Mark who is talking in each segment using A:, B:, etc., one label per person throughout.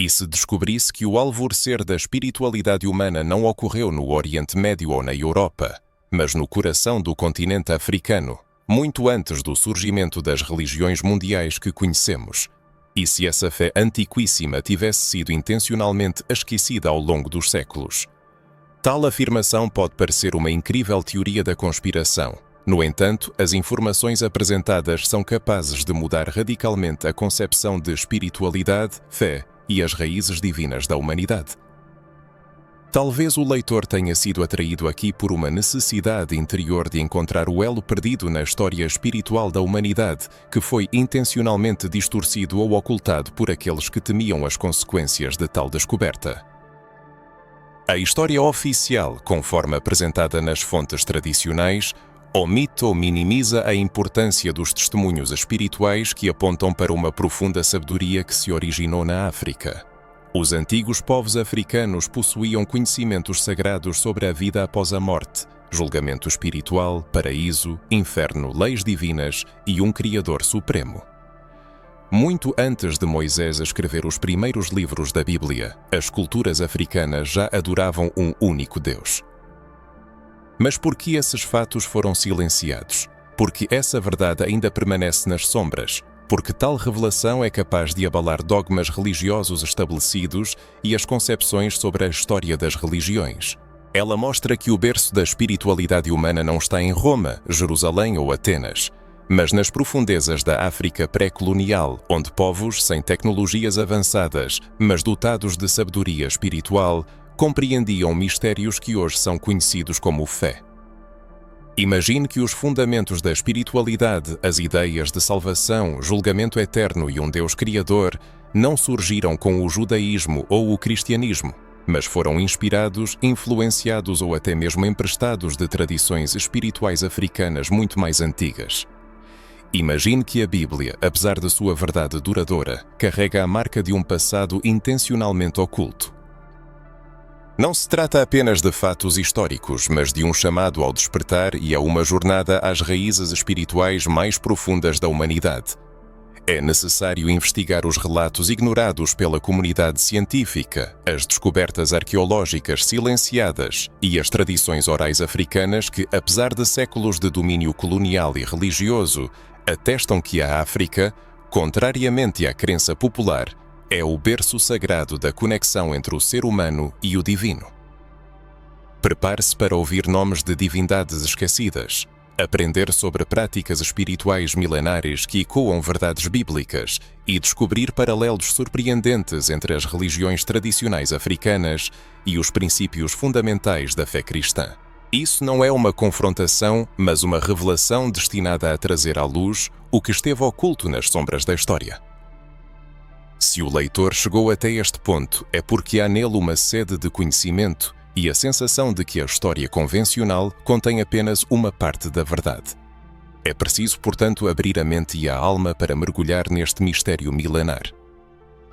A: E se descobrisse que o alvorecer da espiritualidade humana não ocorreu no Oriente Médio ou na Europa, mas no coração do continente africano, muito antes do surgimento das religiões mundiais que conhecemos, e se essa fé antiquíssima tivesse sido intencionalmente esquecida ao longo dos séculos? Tal afirmação pode parecer uma incrível teoria da conspiração. No entanto, as informações apresentadas são capazes de mudar radicalmente a concepção de espiritualidade, fé e as raízes divinas da humanidade. Talvez o leitor tenha sido atraído aqui por uma necessidade interior de encontrar o elo perdido na história espiritual da humanidade, que foi intencionalmente distorcido ou ocultado por aqueles que temiam as consequências de tal descoberta. A história oficial, conforme apresentada nas fontes tradicionais, omite ou minimiza a importância dos testemunhos espirituais que apontam para uma profunda sabedoria que se originou na África. Os antigos povos africanos possuíam conhecimentos sagrados sobre a vida após a morte, julgamento espiritual, paraíso, inferno, leis divinas e um Criador Supremo. Muito antes de Moisés escrever os primeiros livros da Bíblia, as culturas africanas já adoravam um único Deus. Mas por que esses fatos foram silenciados? Porque essa verdade ainda permanece nas sombras, porque tal revelação é capaz de abalar dogmas religiosos estabelecidos e as concepções sobre a história das religiões. Ela mostra que o berço da espiritualidade humana não está em Roma, Jerusalém ou Atenas, mas nas profundezas da África pré-colonial, onde povos sem tecnologias avançadas, mas dotados de sabedoria espiritual, compreendiam mistérios que hoje são conhecidos como fé. Imagine que os fundamentos da espiritualidade, as ideias de salvação, julgamento eterno e um Deus criador, não surgiram com o judaísmo ou o cristianismo, mas foram inspirados, influenciados ou até mesmo emprestados de tradições espirituais africanas muito mais antigas. Imagine que a Bíblia, apesar de sua verdade duradoura, carrega a marca de um passado intencionalmente oculto. Não se trata apenas de fatos históricos, mas de um chamado ao despertar e a uma jornada às raízes espirituais mais profundas da humanidade. É necessário investigar os relatos ignorados pela comunidade científica, as descobertas arqueológicas silenciadas e as tradições orais africanas que, apesar de séculos de domínio colonial e religioso, atestam que a África, contrariamente à crença popular, é o berço sagrado da conexão entre o ser humano e o divino. Prepare-se para ouvir nomes de divindades esquecidas, aprender sobre práticas espirituais milenares que ecoam verdades bíblicas e descobrir paralelos surpreendentes entre as religiões tradicionais africanas e os princípios fundamentais da fé cristã. Isso não é uma confrontação, mas uma revelação destinada a trazer à luz o que esteve oculto nas sombras da história. Se o leitor chegou até este ponto, é porque há nele uma sede de conhecimento e a sensação de que a história convencional contém apenas uma parte da verdade. É preciso, portanto, abrir a mente e a alma para mergulhar neste mistério milenar.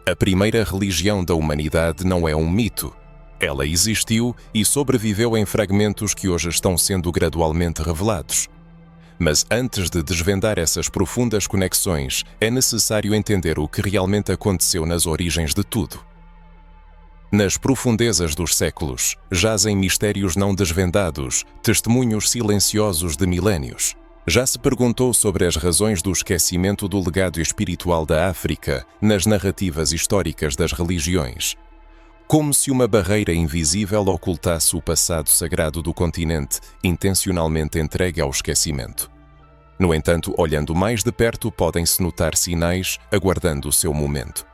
A: A primeira religião da humanidade não é um mito. Ela existiu e sobreviveu em fragmentos que hoje estão sendo gradualmente revelados. Mas antes de desvendar essas profundas conexões, é necessário entender o que realmente aconteceu nas origens de tudo. Nas profundezas dos séculos, jazem mistérios não desvendados, testemunhos silenciosos de milénios. Já se perguntou sobre as razões do esquecimento do legado espiritual da África nas narrativas históricas das religiões. Como se uma barreira invisível ocultasse o passado sagrado do continente, intencionalmente entregue ao esquecimento. No entanto, olhando mais de perto, podem-se notar sinais, aguardando o seu momento.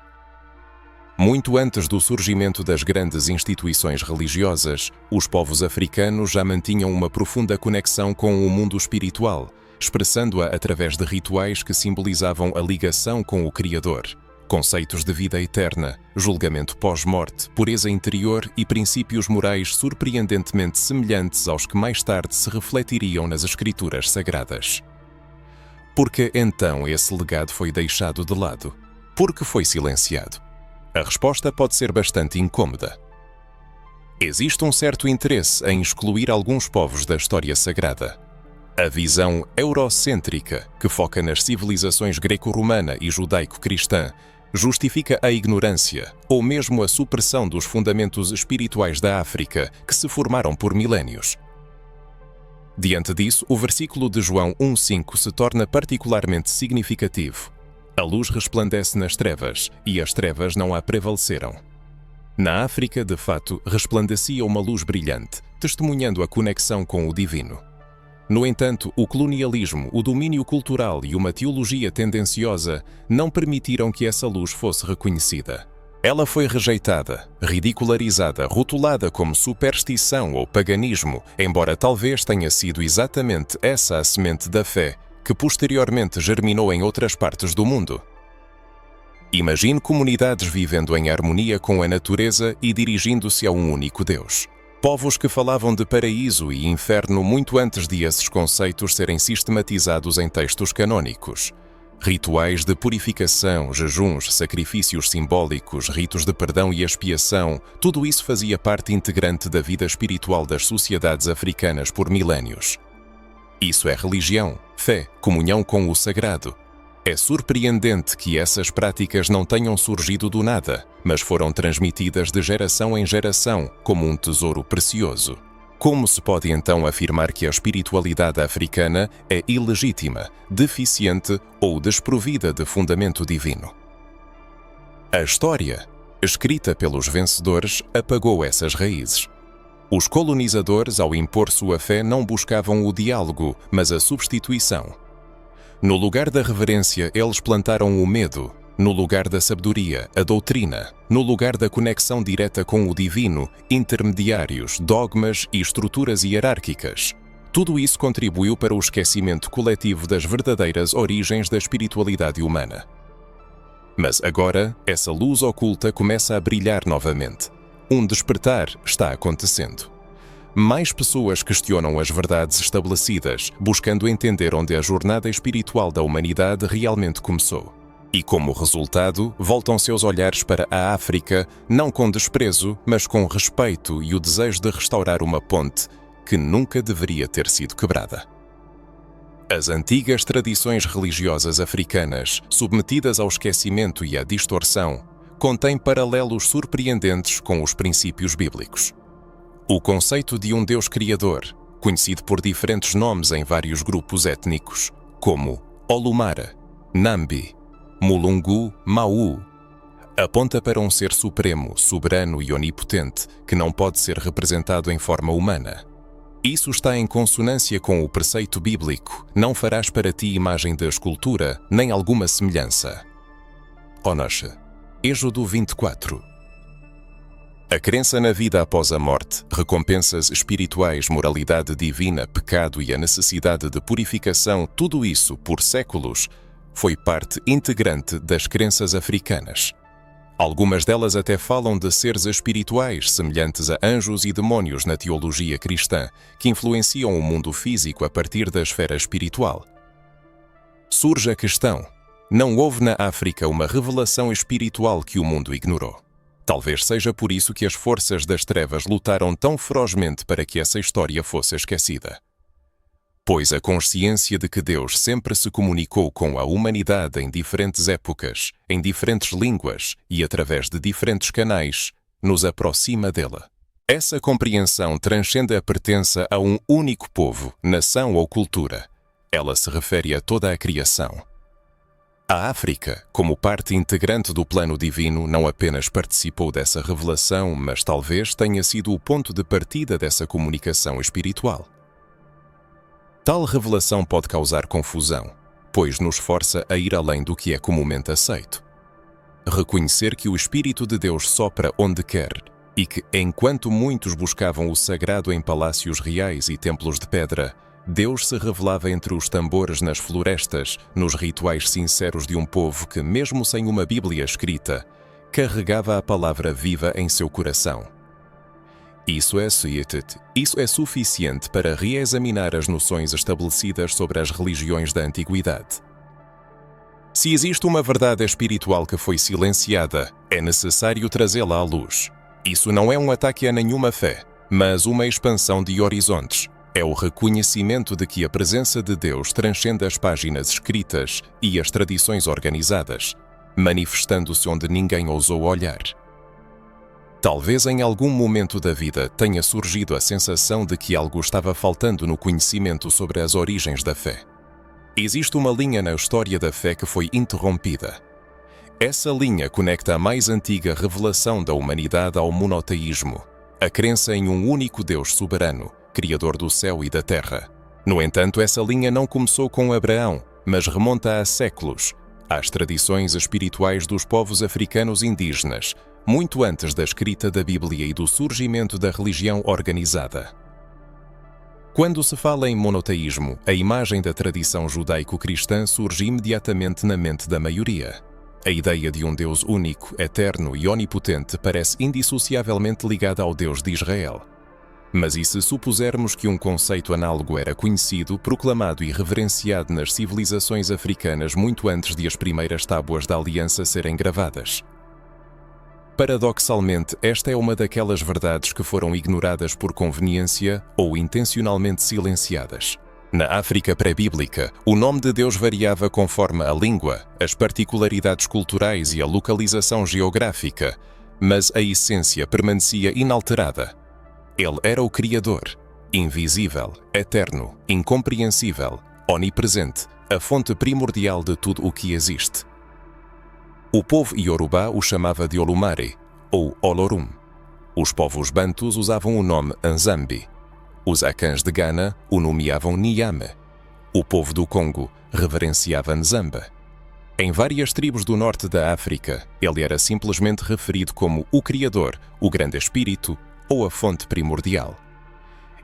A: Muito antes do surgimento das grandes instituições religiosas, os povos africanos já mantinham uma profunda conexão com o mundo espiritual, expressando-a através de rituais que simbolizavam a ligação com o Criador. Conceitos de vida eterna, julgamento pós-morte, pureza interior e princípios morais surpreendentemente semelhantes aos que mais tarde se refletiriam nas Escrituras Sagradas. Por que então esse legado foi deixado de lado? Por que foi silenciado? A resposta pode ser bastante incômoda. Existe um certo interesse em excluir alguns povos da história sagrada. A visão eurocêntrica, que foca nas civilizações greco-romana e judaico-cristã, justifica a ignorância ou mesmo a supressão dos fundamentos espirituais da África que se formaram por milénios. Diante disso, o versículo de João 1,5 se torna particularmente significativo. A luz resplandece nas trevas, e as trevas não a prevaleceram. Na África, de fato, resplandecia uma luz brilhante, testemunhando a conexão com o divino. No entanto, o colonialismo, o domínio cultural e uma teologia tendenciosa não permitiram que essa luz fosse reconhecida. Ela foi rejeitada, ridicularizada, rotulada como superstição ou paganismo, embora talvez tenha sido exatamente essa a semente da fé que posteriormente germinou em outras partes do mundo. Imagine comunidades vivendo em harmonia com a natureza e dirigindo-se a um único Deus. Povos que falavam de paraíso e inferno muito antes de esses conceitos serem sistematizados em textos canônicos. Rituais de purificação, jejuns, sacrifícios simbólicos, ritos de perdão e expiação, tudo isso fazia parte integrante da vida espiritual das sociedades africanas por milénios. Isso é religião, fé, comunhão com o sagrado. É surpreendente que essas práticas não tenham surgido do nada, mas foram transmitidas de geração em geração como um tesouro precioso. Como se pode então afirmar que a espiritualidade africana é ilegítima, deficiente ou desprovida de fundamento divino? A história, escrita pelos vencedores, apagou essas raízes. Os colonizadores, ao impor sua fé, não buscavam o diálogo, mas a substituição. No lugar da reverência, eles plantaram o medo. No lugar da sabedoria, a doutrina. No lugar da conexão direta com o divino, intermediários, dogmas e estruturas hierárquicas. Tudo isso contribuiu para o esquecimento coletivo das verdadeiras origens da espiritualidade humana. Mas agora, essa luz oculta começa a brilhar novamente. Um despertar está acontecendo. Mais pessoas questionam as verdades estabelecidas, buscando entender onde a jornada espiritual da humanidade realmente começou. E como resultado, voltam seus olhares para a África, não com desprezo, mas com respeito e o desejo de restaurar uma ponte que nunca deveria ter sido quebrada. As antigas tradições religiosas africanas, submetidas ao esquecimento e à distorção, contém paralelos surpreendentes com os princípios bíblicos. O conceito de um Deus Criador, conhecido por diferentes nomes em vários grupos étnicos, como Olumara, Nambi, Mulungu, Mau, aponta para um ser supremo, soberano e onipotente que não pode ser representado em forma humana. Isso está em consonância com o preceito bíblico: não farás para ti imagem de escultura, nem alguma semelhança. Onoshe, Êxodo 24. A crença na vida após a morte, recompensas espirituais, moralidade divina, pecado e a necessidade de purificação, tudo isso, por séculos, foi parte integrante das crenças africanas. Algumas delas até falam de seres espirituais, semelhantes a anjos e demónios na teologia cristã, que influenciam o mundo físico a partir da esfera espiritual. Surge a questão: não houve na África uma revelação espiritual que o mundo ignorou? Talvez seja por isso que as forças das trevas lutaram tão ferozmente para que essa história fosse esquecida. Pois a consciência de que Deus sempre se comunicou com a humanidade em diferentes épocas, em diferentes línguas e através de diferentes canais, nos aproxima dela. Essa compreensão transcende a pertença a um único povo, nação ou cultura. Ela se refere a toda a criação. A África, como parte integrante do plano divino, não apenas participou dessa revelação, mas talvez tenha sido o ponto de partida dessa comunicação espiritual. Tal revelação pode causar confusão, pois nos força a ir além do que é comumente aceito. Reconhecer que o Espírito de Deus sopra onde quer e que, enquanto muitos buscavam o sagrado em palácios reais e templos de pedra, Deus se revelava entre os tambores nas florestas, nos rituais sinceros de um povo que, mesmo sem uma Bíblia escrita, carregava a palavra viva em seu coração. Isso é suficiente para reexaminar as noções estabelecidas sobre as religiões da antiguidade. Se existe uma verdade espiritual que foi silenciada, é necessário trazê-la à luz. Isso não é um ataque a nenhuma fé, mas uma expansão de horizontes. É o reconhecimento de que a presença de Deus transcende as páginas escritas e as tradições organizadas. manifestando-se onde ninguém ousou olhar. Talvez em algum momento da vida tenha surgido a sensação de que algo estava faltando no conhecimento sobre as origens da fé. Existe uma linha na história da fé que foi interrompida. Essa linha conecta a mais antiga revelação da humanidade ao monoteísmo, a crença em um único Deus soberano, Criador do céu e da terra. No entanto, essa linha não começou com Abraão, mas remonta a séculos, às tradições espirituais dos povos africanos indígenas, muito antes da escrita da Bíblia e do surgimento da religião organizada. Quando se fala em monoteísmo, a imagem da tradição judaico-cristã surge imediatamente na mente da maioria. A ideia de um Deus único, eterno e onipotente parece indissociavelmente ligada ao Deus de Israel. Mas e se supusermos que um conceito análogo era conhecido, proclamado e reverenciado nas civilizações africanas muito antes de as primeiras tábuas da aliança serem gravadas? Paradoxalmente, esta é uma daquelas verdades que foram ignoradas por conveniência ou intencionalmente silenciadas. Na África pré-bíblica, o nome de Deus variava conforme a língua, as particularidades culturais e a localização geográfica, mas a essência permanecia inalterada. Ele era o Criador, invisível, eterno, incompreensível, onipresente, a fonte primordial de tudo o que existe. O povo Yorubá o chamava de Olumare, ou Olorum. Os povos Bantus usavam o nome Nzambi. Os Akans de Ghana o nomeavam Niame. O povo do Congo reverenciava Nzamba. Em várias tribos do norte da África, ele era simplesmente referido como o Criador, o Grande Espírito ou a fonte primordial.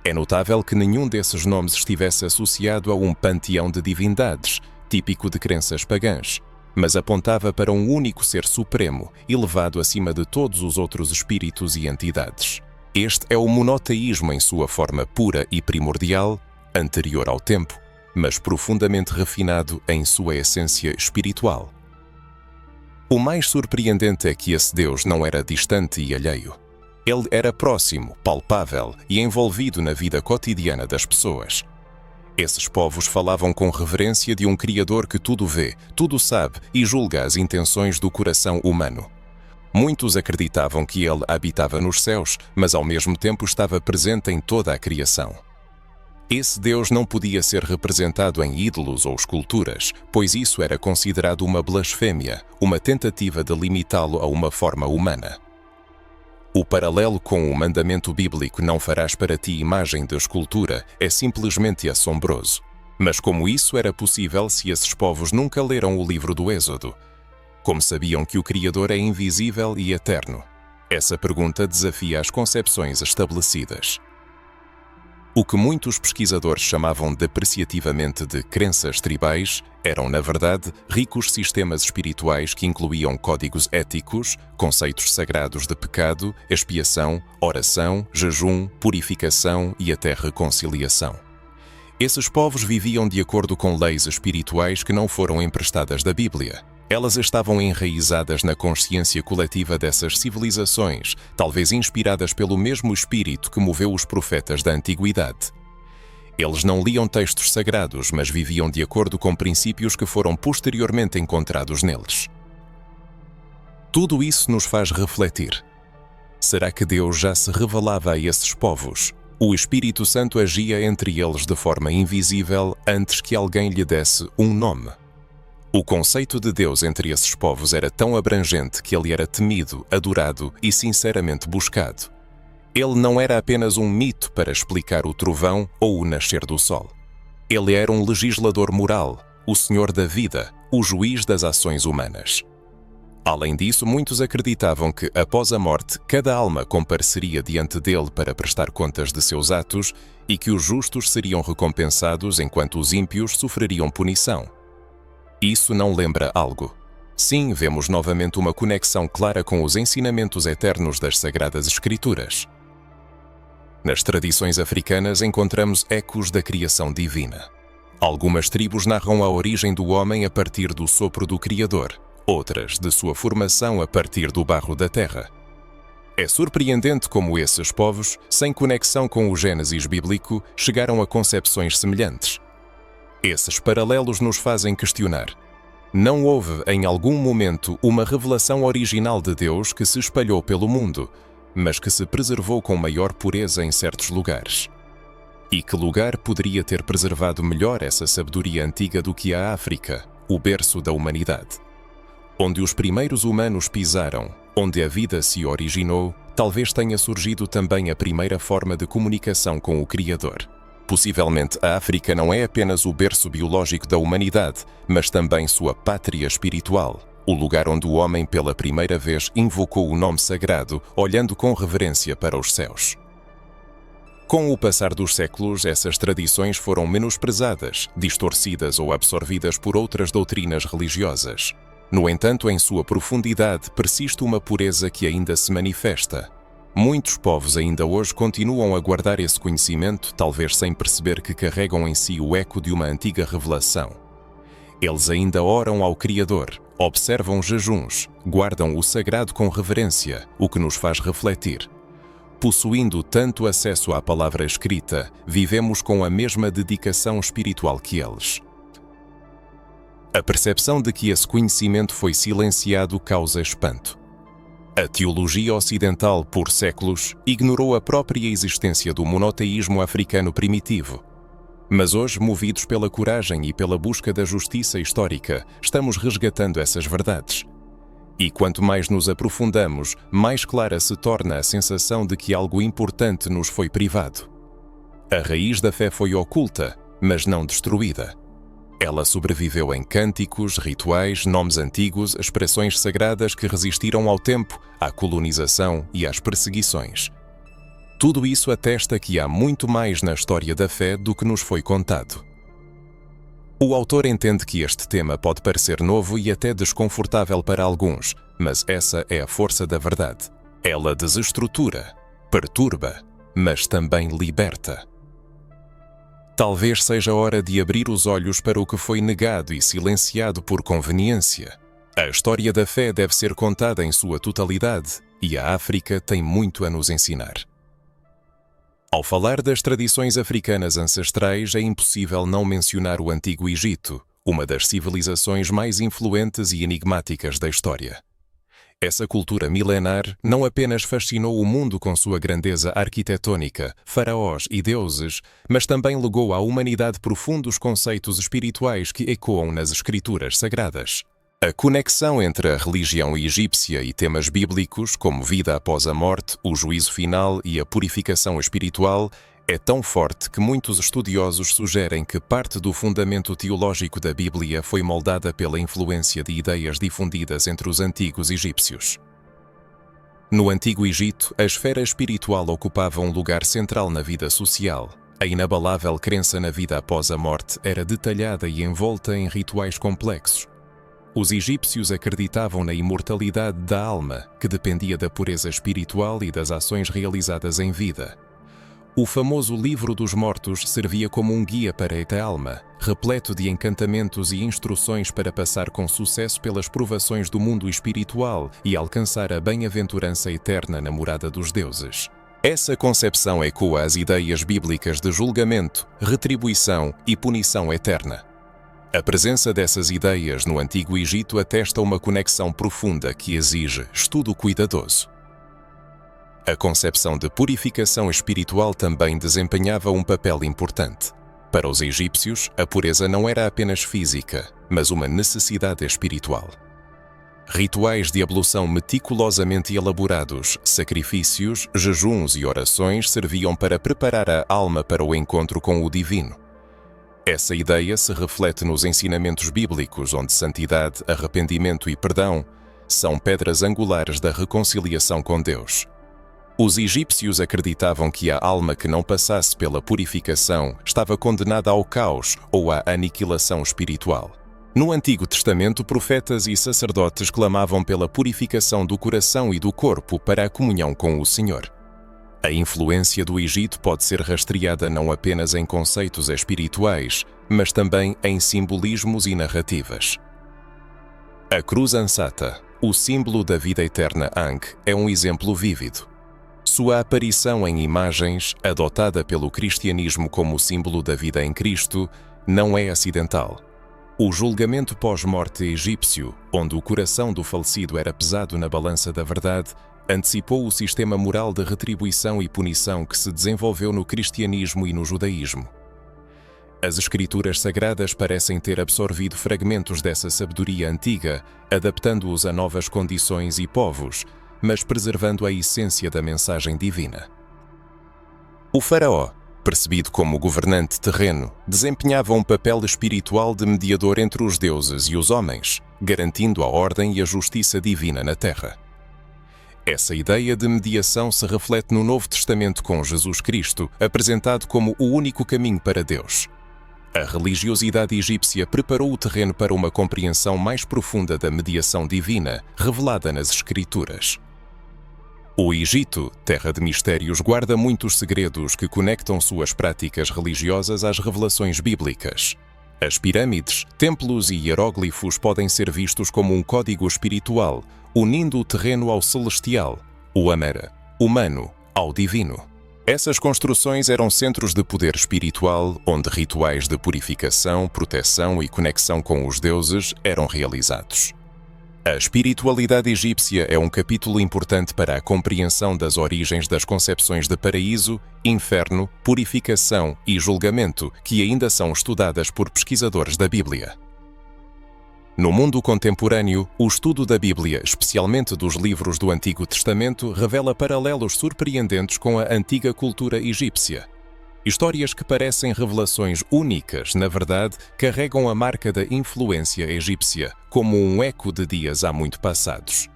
A: É notável que nenhum desses nomes estivesse associado a um panteão de divindades, típico de crenças pagãs, mas apontava para um único ser supremo, elevado acima de todos os outros espíritos e entidades. Este é o monoteísmo em sua forma pura e primordial, anterior ao tempo, mas profundamente refinado em sua essência espiritual. O mais surpreendente é que esse Deus não era distante e alheio. Ele era próximo, palpável e envolvido na vida cotidiana das pessoas. Esses povos falavam com reverência de um Criador que tudo vê, tudo sabe e julga as intenções do coração humano. Muitos acreditavam que ele habitava nos céus, mas ao mesmo tempo estava presente em toda a criação. Esse Deus não podia ser representado em ídolos ou esculturas, pois isso era considerado uma blasfémia, uma tentativa de limitá-lo a uma forma humana. O paralelo com o mandamento bíblico "não farás para ti imagem de escultura" é simplesmente assombroso. Mas como isso era possível se esses povos nunca leram o livro do Êxodo? Como sabiam que o Criador é invisível e eterno? Essa pergunta desafia as concepções estabelecidas. O que muitos pesquisadores chamavam depreciativamente de crenças tribais eram, na verdade, ricos sistemas espirituais que incluíam códigos éticos, conceitos sagrados de pecado, expiação, oração, jejum, purificação e até reconciliação. Esses povos viviam de acordo com leis espirituais que não foram emprestadas da Bíblia. Elas estavam enraizadas na consciência coletiva dessas civilizações, talvez inspiradas pelo mesmo espírito que moveu os profetas da antiguidade. Eles não liam textos sagrados, mas viviam de acordo com princípios que foram posteriormente encontrados neles. Tudo isso nos faz refletir. Será que Deus já se revelava a esses povos? O Espírito Santo agia entre eles de forma invisível antes que alguém lhe desse um nome. O conceito de Deus entre esses povos era tão abrangente que ele era temido, adorado e sinceramente buscado. Ele não era apenas um mito para explicar o trovão ou o nascer do sol. Ele era um legislador moral, o Senhor da vida, o juiz das ações humanas. Além disso, muitos acreditavam que, após a morte, cada alma compareceria diante dele para prestar contas de seus atos e que os justos seriam recompensados enquanto os ímpios sofreriam punição. Isso não lembra algo? Sim, vemos novamente uma conexão clara com os ensinamentos eternos das Sagradas Escrituras. Nas tradições africanas encontramos ecos da criação divina. Algumas tribos narram a origem do homem a partir do sopro do Criador, outras de sua formação a partir do barro da terra. É surpreendente como esses povos, sem conexão com o Gênesis bíblico, chegaram a concepções semelhantes. Esses paralelos nos fazem questionar: Não houve, em algum momento, uma revelação original de Deus que se espalhou pelo mundo, mas que se preservou com maior pureza em certos lugares. E que lugar poderia ter preservado melhor essa sabedoria antiga do que a África, o berço da humanidade? Onde os primeiros humanos pisaram, onde a vida se originou, talvez tenha surgido também a primeira forma de comunicação com o Criador. Possivelmente a África não é apenas o berço biológico da humanidade, mas também sua pátria espiritual, o lugar onde o homem pela primeira vez invocou o nome sagrado, olhando com reverência para os céus. Com o passar dos séculos, essas tradições foram menosprezadas, distorcidas ou absorvidas por outras doutrinas religiosas. No entanto, em sua profundidade persiste uma pureza que ainda se manifesta. Muitos povos ainda hoje continuam a guardar esse conhecimento, talvez sem perceber que carregam em si o eco de uma antiga revelação. Eles ainda oram ao Criador, observam jejuns, guardam o sagrado com reverência, o que nos faz refletir. Possuindo tanto acesso à palavra escrita, vivemos com a mesma dedicação espiritual que eles. A percepção de que esse conhecimento foi silenciado causa espanto. A teologia ocidental, por séculos, ignorou a própria existência do monoteísmo africano primitivo. Mas hoje, movidos pela coragem e pela busca da justiça histórica, estamos resgatando essas verdades. E quanto mais nos aprofundamos, mais clara se torna a sensação de que algo importante nos foi privado. A raiz da fé foi oculta, mas não destruída. Ela sobreviveu em cânticos, rituais, nomes antigos, expressões sagradas que resistiram ao tempo, à colonização e às perseguições. Tudo isso atesta que há muito mais na história da fé do que nos foi contado. O autor entende que este tema pode parecer novo e até desconfortável para alguns, mas essa é a força da verdade. Ela desestrutura, perturba, mas também liberta. Talvez seja hora de abrir os olhos para o que foi negado e silenciado por conveniência. A história da fé deve ser contada em sua totalidade, e a África tem muito a nos ensinar. Ao falar das tradições africanas ancestrais, é impossível não mencionar o Antigo Egito, uma das civilizações mais influentes e enigmáticas da história. Essa cultura milenar não apenas fascinou o mundo com sua grandeza arquitetônica, faraós e deuses, mas também legou à humanidade profundos conceitos espirituais que ecoam nas escrituras sagradas. A conexão entre a religião egípcia e temas bíblicos, como vida após a morte, o juízo final e a purificação espiritual, é tão forte que muitos estudiosos sugerem que parte do fundamento teológico da Bíblia foi moldada pela influência de ideias difundidas entre os antigos egípcios. No Antigo Egito, a esfera espiritual ocupava um lugar central na vida social. A inabalável crença na vida após a morte era detalhada e envolta em rituais complexos. Os egípcios acreditavam na imortalidade da alma, que dependia da pureza espiritual e das ações realizadas em vida. O famoso Livro dos Mortos servia como um guia para esta alma, repleto de encantamentos e instruções para passar com sucesso pelas provações do mundo espiritual e alcançar a bem-aventurança eterna na morada dos deuses. Essa concepção ecoa as ideias bíblicas de julgamento, retribuição e punição eterna. A presença dessas ideias no Antigo Egito atesta uma conexão profunda que exige estudo cuidadoso. A concepção de purificação espiritual também desempenhava um papel importante. Para os egípcios, a pureza não era apenas física, mas uma necessidade espiritual. Rituais de ablução meticulosamente elaborados, sacrifícios, jejuns e orações serviam para preparar a alma para o encontro com o divino. Essa ideia se reflete nos ensinamentos bíblicos, onde santidade, arrependimento e perdão são pedras angulares da reconciliação com Deus. Os egípcios acreditavam que a alma que não passasse pela purificação estava condenada ao caos ou à aniquilação espiritual. No Antigo Testamento, profetas e sacerdotes clamavam pela purificação do coração e do corpo para a comunhão com o Senhor. A influência do Egito pode ser rastreada não apenas em conceitos espirituais, mas também em simbolismos e narrativas. A cruz ansata, o símbolo da vida eterna Ankh, é um exemplo vívido. Sua aparição em imagens, adotada pelo cristianismo como símbolo da vida em Cristo, não é acidental. O julgamento pós-morte egípcio, onde o coração do falecido era pesado na balança da verdade, antecipou o sistema moral de retribuição e punição que se desenvolveu no cristianismo e no judaísmo. As escrituras sagradas parecem ter absorvido fragmentos dessa sabedoria antiga, adaptando-os a novas condições e povos, mas preservando a essência da mensagem divina. O faraó, percebido como governante terreno, desempenhava um papel espiritual de mediador entre os deuses e os homens, garantindo a ordem e a justiça divina na terra. Essa ideia de mediação se reflete no Novo Testamento com Jesus Cristo, apresentado como o único caminho para Deus. A religiosidade egípcia preparou o terreno para uma compreensão mais profunda da mediação divina, revelada nas Escrituras. O Egito, terra de mistérios, guarda muitos segredos que conectam suas práticas religiosas às revelações bíblicas. As pirâmides, templos e hieróglifos podem ser vistos como um código espiritual, unindo o terreno ao celestial, o humano ao divino. Essas construções eram centros de poder espiritual, onde rituais de purificação, proteção e conexão com os deuses eram realizados. A espiritualidade egípcia é um capítulo importante para a compreensão das origens das concepções de paraíso, inferno, purificação e julgamento, que ainda são estudadas por pesquisadores da Bíblia. No mundo contemporâneo, o estudo da Bíblia, especialmente dos livros do Antigo Testamento, revela paralelos surpreendentes com a antiga cultura egípcia. Histórias que parecem revelações únicas, na verdade, carregam a marca da influência egípcia, como um eco de dias há muito passados.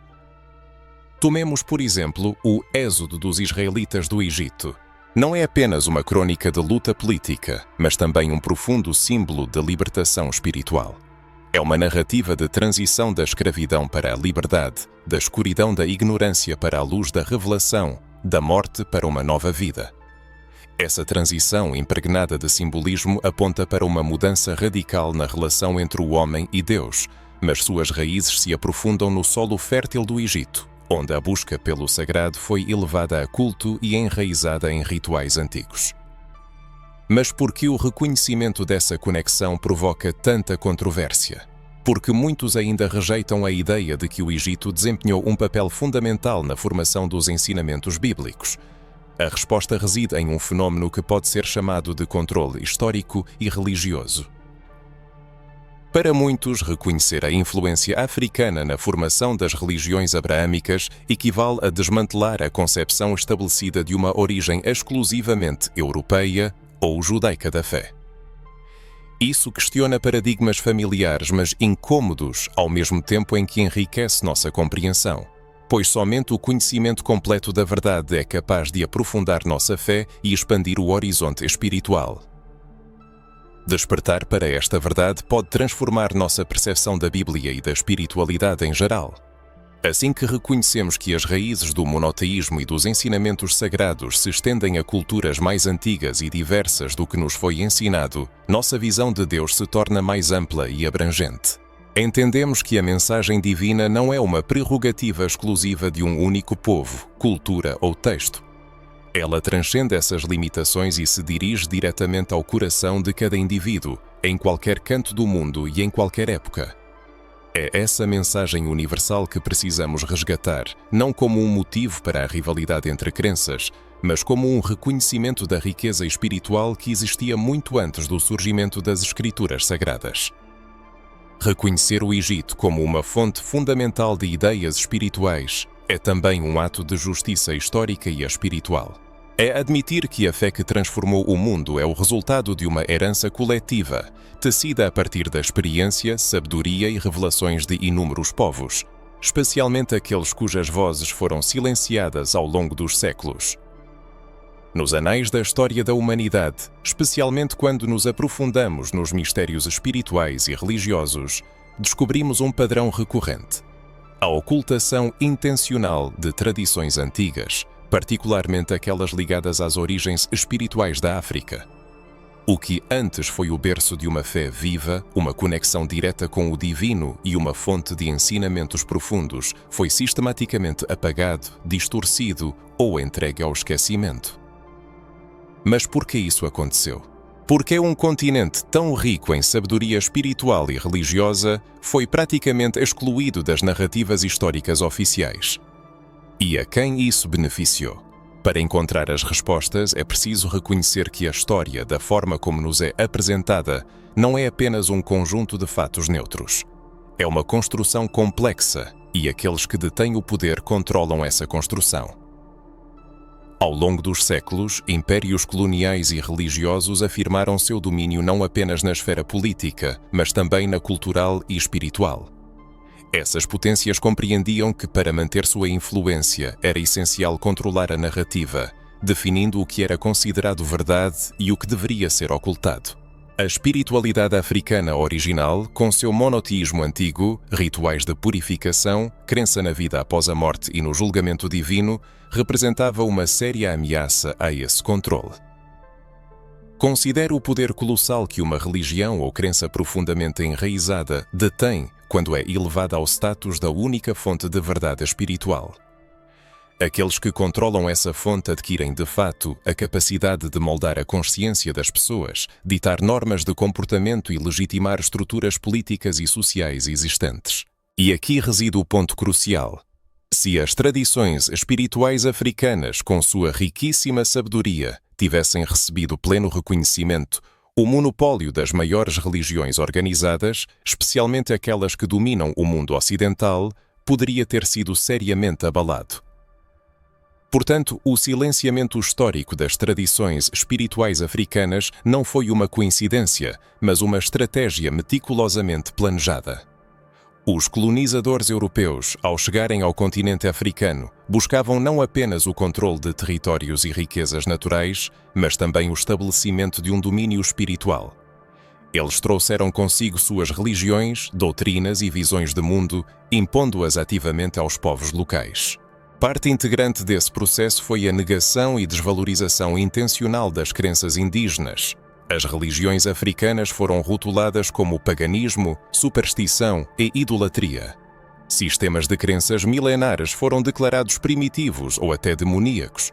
A: Tomemos, por exemplo, o Êxodo dos israelitas do Egito. Não é apenas uma crônica de luta política, mas também um profundo símbolo de libertação espiritual. É uma narrativa de transição da escravidão para a liberdade, da escuridão da ignorância para a luz da revelação, da morte para uma nova vida. Essa transição, impregnada de simbolismo, aponta para uma mudança radical na relação entre o homem e Deus, mas suas raízes se aprofundam no solo fértil do Egito, onde a busca pelo sagrado foi elevada a culto e enraizada em rituais antigos. Mas por que o reconhecimento dessa conexão provoca tanta controvérsia? Porque muitos ainda rejeitam a ideia de que o Egito desempenhou um papel fundamental na formação dos ensinamentos bíblicos. A resposta reside em um fenómeno que pode ser chamado de controle histórico e religioso. Para muitos, reconhecer a influência africana na formação das religiões abraâmicas equivale a desmantelar a concepção estabelecida de uma origem exclusivamente europeia ou judaica da fé. Isso questiona paradigmas familiares, mas incômodos, ao mesmo tempo em que enriquece nossa compreensão, pois somente o conhecimento completo da verdade é capaz de aprofundar nossa fé e expandir o horizonte espiritual. Despertar para esta verdade pode transformar nossa percepção da Bíblia e da espiritualidade em geral. Assim que reconhecemos que as raízes do monoteísmo e dos ensinamentos sagrados se estendem a culturas mais antigas e diversas do que nos foi ensinado, nossa visão de Deus se torna mais ampla e abrangente. Entendemos que a mensagem divina não é uma prerrogativa exclusiva de um único povo, cultura ou texto. Ela transcende essas limitações e se dirige diretamente ao coração de cada indivíduo, em qualquer canto do mundo e em qualquer época. É essa mensagem universal que precisamos resgatar, não como um motivo para a rivalidade entre crenças, mas como um reconhecimento da riqueza espiritual que existia muito antes do surgimento das Escrituras Sagradas. Reconhecer o Egito como uma fonte fundamental de ideias espirituais é também um ato de justiça histórica e espiritual. É admitir que a fé que transformou o mundo é o resultado de uma herança coletiva, tecida a partir da experiência, sabedoria e revelações de inúmeros povos, especialmente aqueles cujas vozes foram silenciadas ao longo dos séculos. Nos anais da história da humanidade, especialmente quando nos aprofundamos nos mistérios espirituais e religiosos, descobrimos um padrão recorrente: a ocultação intencional de tradições antigas, particularmente aquelas ligadas às origens espirituais da África. O que antes foi o berço de uma fé viva, uma conexão direta com o divino e uma fonte de ensinamentos profundos, foi sistematicamente apagado, distorcido ou entregue ao esquecimento. Mas por que isso aconteceu? Porque um continente tão rico em sabedoria espiritual e religiosa foi praticamente excluído das narrativas históricas oficiais. E a quem isso beneficiou? Para encontrar as respostas, é preciso reconhecer que a história, da forma como nos é apresentada, não é apenas um conjunto de fatos neutros. É uma construção complexa e aqueles que detêm o poder controlam essa construção. Ao longo dos séculos, impérios coloniais e religiosos afirmaram seu domínio não apenas na esfera política, mas também na cultural e espiritual. Essas potências compreendiam que, para manter sua influência, era essencial controlar a narrativa, definindo o que era considerado verdade e o que deveria ser ocultado. A espiritualidade africana original, com seu monoteísmo antigo, rituais de purificação, crença na vida após a morte e no julgamento divino, representava uma séria ameaça a esse controle. Considere o poder colossal que uma religião ou crença profundamente enraizada detém quando é elevada ao status da única fonte de verdade espiritual. Aqueles que controlam essa fonte adquirem, de fato, a capacidade de moldar a consciência das pessoas, ditar normas de comportamento e legitimar estruturas políticas e sociais existentes. E aqui reside o ponto crucial. Se as tradições espirituais africanas, com sua riquíssima sabedoria, tivessem recebido pleno reconhecimento, o monopólio das maiores religiões organizadas, especialmente aquelas que dominam o mundo ocidental, poderia ter sido seriamente abalado. Portanto, o silenciamento histórico das tradições espirituais africanas não foi uma coincidência, mas uma estratégia meticulosamente planejada. Os colonizadores europeus, ao chegarem ao continente africano, buscavam não apenas o controle de territórios e riquezas naturais, mas também o estabelecimento de um domínio espiritual. Eles trouxeram consigo suas religiões, doutrinas e visões de mundo, impondo-as ativamente aos povos locais. Parte integrante desse processo foi a negação e desvalorização intencional das crenças indígenas. As religiões africanas foram rotuladas como paganismo, superstição e idolatria. Sistemas de crenças milenares foram declarados primitivos ou até demoníacos.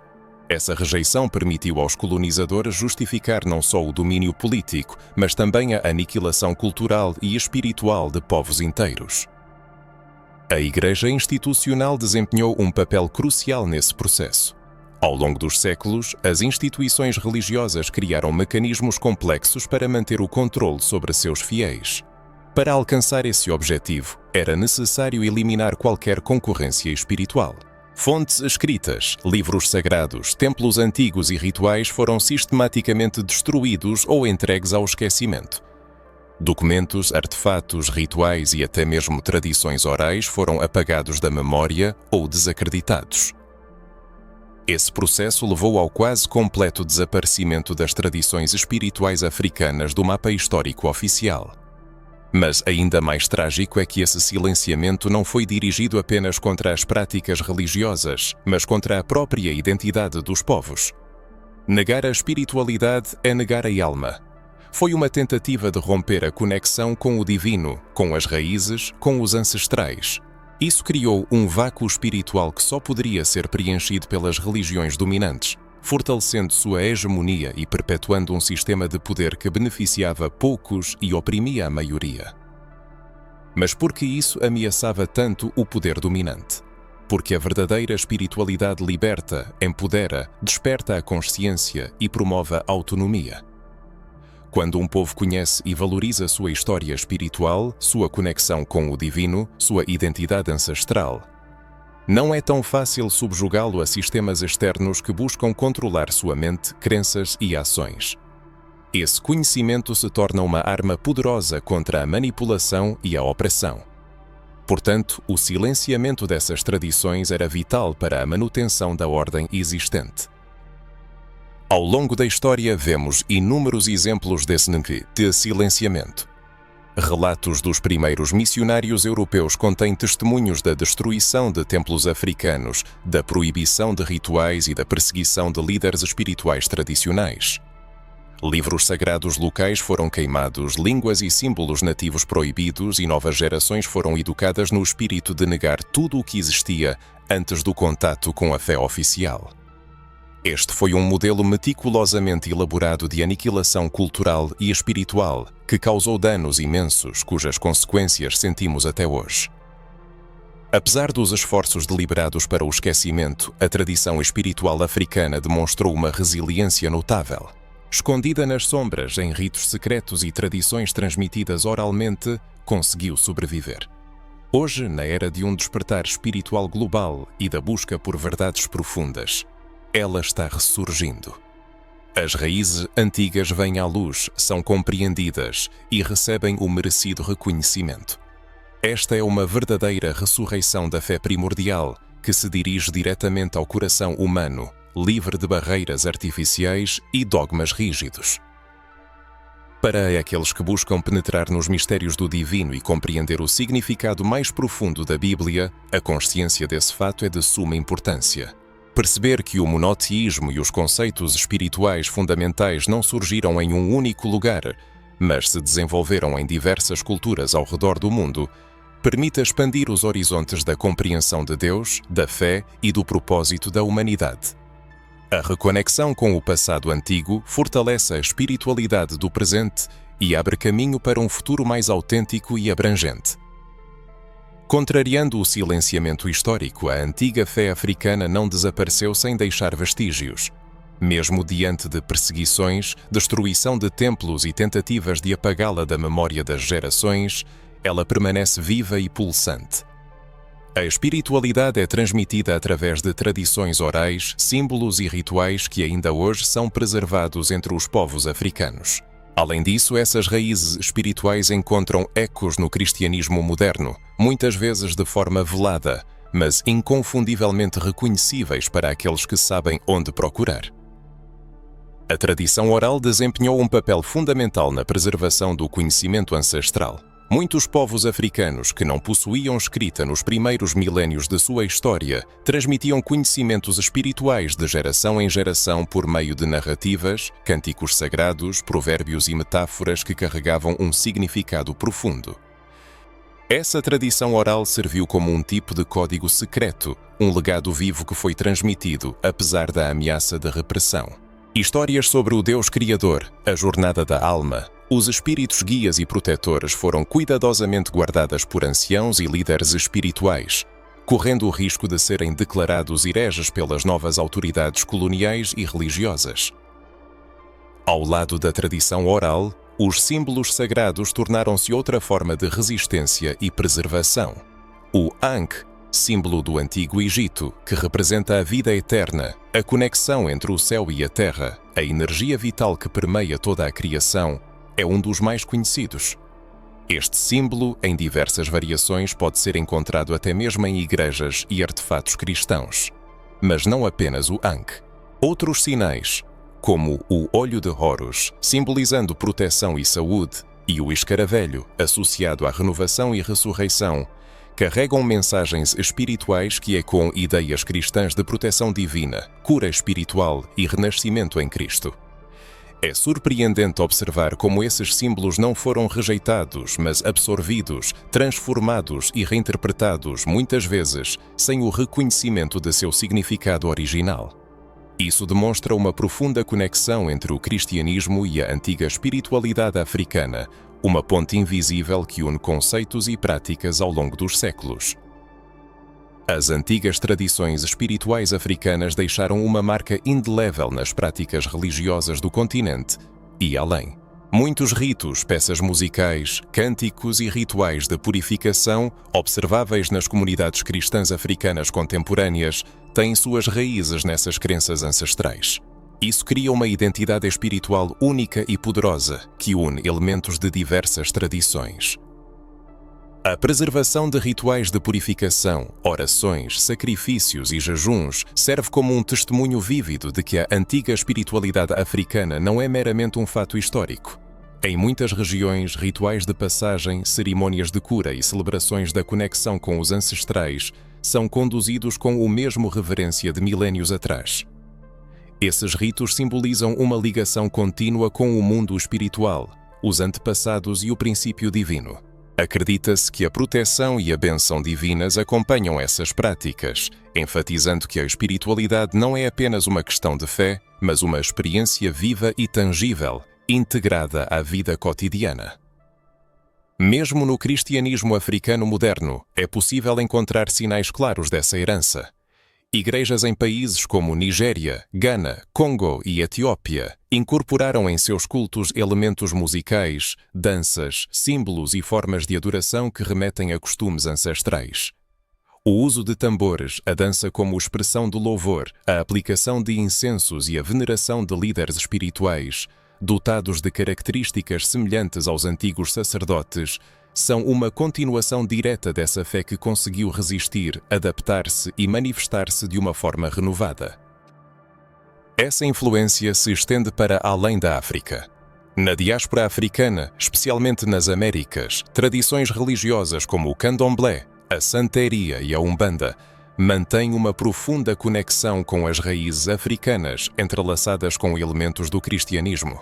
A: Essa rejeição permitiu aos colonizadores justificar não só o domínio político, mas também a aniquilação cultural e espiritual de povos inteiros. A Igreja institucional desempenhou um papel crucial nesse processo. Ao longo dos séculos, as instituições religiosas criaram mecanismos complexos para manter o controle sobre seus fiéis. Para alcançar esse objetivo, era necessário eliminar qualquer concorrência espiritual. Fontes escritas, livros sagrados, templos antigos e rituais foram sistematicamente destruídos ou entregues ao esquecimento. Documentos, artefatos, rituais e até mesmo tradições orais foram apagados da memória ou desacreditados. Esse processo levou ao quase completo desaparecimento das tradições espirituais africanas do mapa histórico oficial. Mas ainda mais trágico é que esse silenciamento não foi dirigido apenas contra as práticas religiosas, mas contra a própria identidade dos povos. Negar a espiritualidade é negar a alma. Foi uma tentativa de romper a conexão com o divino, com as raízes, com os ancestrais. Isso criou um vácuo espiritual que só poderia ser preenchido pelas religiões dominantes, fortalecendo sua hegemonia e perpetuando um sistema de poder que beneficiava poucos e oprimia a maioria. Mas por que isso ameaçava tanto o poder dominante? Porque a verdadeira espiritualidade liberta, empodera, desperta a consciência e promove a autonomia. Quando um povo conhece e valoriza sua história espiritual, sua conexão com o divino, sua identidade ancestral, não é tão fácil subjugá-lo a sistemas externos que buscam controlar sua mente, crenças e ações. Esse conhecimento se torna uma arma poderosa contra a manipulação e a opressão. Portanto, o silenciamento dessas tradições era vital para a manutenção da ordem existente. Ao longo da história, vemos inúmeros exemplos desse de silenciamento. Relatos dos primeiros missionários europeus contêm testemunhos da destruição de templos africanos, da proibição de rituais e da perseguição de líderes espirituais tradicionais. Livros sagrados locais foram queimados, línguas e símbolos nativos proibidos e novas gerações foram educadas no espírito de negar tudo o que existia antes do contato com a fé oficial. Este foi um modelo meticulosamente elaborado de aniquilação cultural e espiritual que causou danos imensos, cujas consequências sentimos até hoje. Apesar dos esforços deliberados para o esquecimento, a tradição espiritual africana demonstrou uma resiliência notável. Escondida nas sombras, em ritos secretos e tradições transmitidas oralmente, conseguiu sobreviver. Hoje, na era de um despertar espiritual global e da busca por verdades profundas, ela está ressurgindo. As raízes antigas vêm à luz, são compreendidas e recebem o merecido reconhecimento. Esta é uma verdadeira ressurreição da fé primordial que se dirige diretamente ao coração humano, livre de barreiras artificiais e dogmas rígidos. Para aqueles que buscam penetrar nos mistérios do divino e compreender o significado mais profundo da Bíblia, a consciência desse fato é de suma importância. Perceber que o monoteísmo e os conceitos espirituais fundamentais não surgiram em um único lugar, mas se desenvolveram em diversas culturas ao redor do mundo, permite expandir os horizontes da compreensão de Deus, da fé e do propósito da humanidade. A reconexão com o passado antigo fortalece a espiritualidade do presente e abre caminho para um futuro mais autêntico e abrangente. Contrariando o silenciamento histórico, a antiga fé africana não desapareceu sem deixar vestígios. Mesmo diante de perseguições, destruição de templos e tentativas de apagá-la da memória das gerações, ela permanece viva e pulsante. A espiritualidade é transmitida através de tradições orais, símbolos e rituais que ainda hoje são preservados entre os povos africanos. Além disso, essas raízes espirituais encontram ecos no cristianismo moderno, muitas vezes de forma velada, mas inconfundivelmente reconhecíveis para aqueles que sabem onde procurar. A tradição oral desempenhou um papel fundamental na preservação do conhecimento ancestral. Muitos povos africanos que não possuíam escrita nos primeiros milénios de sua história transmitiam conhecimentos espirituais de geração em geração por meio de narrativas, cânticos sagrados, provérbios e metáforas que carregavam um significado profundo. Essa tradição oral serviu como um tipo de código secreto, um legado vivo que foi transmitido apesar da ameaça de repressão. Histórias sobre o Deus Criador, a jornada da alma, os espíritos guias e protetores foram cuidadosamente guardadas por anciãos e líderes espirituais, correndo o risco de serem declarados hereges pelas novas autoridades coloniais e religiosas. Ao lado da tradição oral, os símbolos sagrados tornaram-se outra forma de resistência e preservação. O Ankh, símbolo do Antigo Egito, que representa a vida eterna, a conexão entre o céu e a terra, a energia vital que permeia toda a criação, é um dos mais conhecidos. Este símbolo, em diversas variações, pode ser encontrado até mesmo em igrejas e artefatos cristãos. Mas não apenas o Ankh. Outros sinais, como o olho de Horus, simbolizando proteção e saúde, e o escaravelho, associado à renovação e ressurreição, carregam mensagens espirituais que ecoam ideias cristãs de proteção divina, cura espiritual e renascimento em Cristo. É surpreendente observar como esses símbolos não foram rejeitados, mas absorvidos, transformados e reinterpretados muitas vezes sem o reconhecimento de seu significado original. Isso demonstra uma profunda conexão entre o cristianismo e a antiga espiritualidade africana, uma ponte invisível que une conceitos e práticas ao longo dos séculos. As antigas tradições espirituais africanas deixaram uma marca indelével nas práticas religiosas do continente e além. Muitos ritos, peças musicais, cânticos e rituais de purificação, observáveis nas comunidades cristãs africanas contemporâneas, têm suas raízes nessas crenças ancestrais. Isso cria uma identidade espiritual única e poderosa, que une elementos de diversas tradições. A preservação de rituais de purificação, orações, sacrifícios e jejuns serve como um testemunho vívido de que a antiga espiritualidade africana não é meramente um fato histórico. Em muitas regiões, rituais de passagem, cerimônias de cura e celebrações da conexão com os ancestrais são conduzidos com o mesmo reverência de milénios atrás. Esses ritos simbolizam uma ligação contínua com o mundo espiritual, os antepassados e o princípio divino. Acredita-se que a proteção e a bênção divinas acompanham essas práticas, enfatizando que a espiritualidade não é apenas uma questão de fé, mas uma experiência viva e tangível, integrada à vida cotidiana. Mesmo no cristianismo africano moderno, é possível encontrar sinais claros dessa herança. Igrejas em países como Nigéria, Gana, Congo e Etiópia incorporaram em seus cultos elementos musicais, danças, símbolos e formas de adoração que remetem a costumes ancestrais. O uso de tambores, a dança como expressão de louvor, a aplicação de incensos e a veneração de líderes espirituais, dotados de características semelhantes aos antigos sacerdotes, são uma continuação direta dessa fé que conseguiu resistir, adaptar-se e manifestar-se de uma forma renovada. Essa influência se estende para além da África. Na diáspora africana, especialmente nas Américas, tradições religiosas como o candomblé, a santeria e a umbanda mantêm uma profunda conexão com as raízes africanas entrelaçadas com elementos do cristianismo.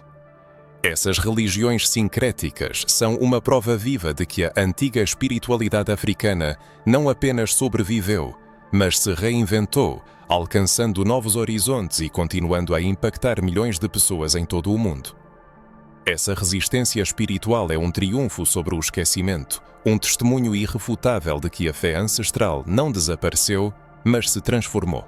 A: Essas religiões sincréticas são uma prova viva de que a antiga espiritualidade africana não apenas sobreviveu, mas se reinventou, alcançando novos horizontes e continuando a impactar milhões de pessoas em todo o mundo. Essa resistência espiritual é um triunfo sobre o esquecimento, um testemunho irrefutável de que a fé ancestral não desapareceu, mas se transformou.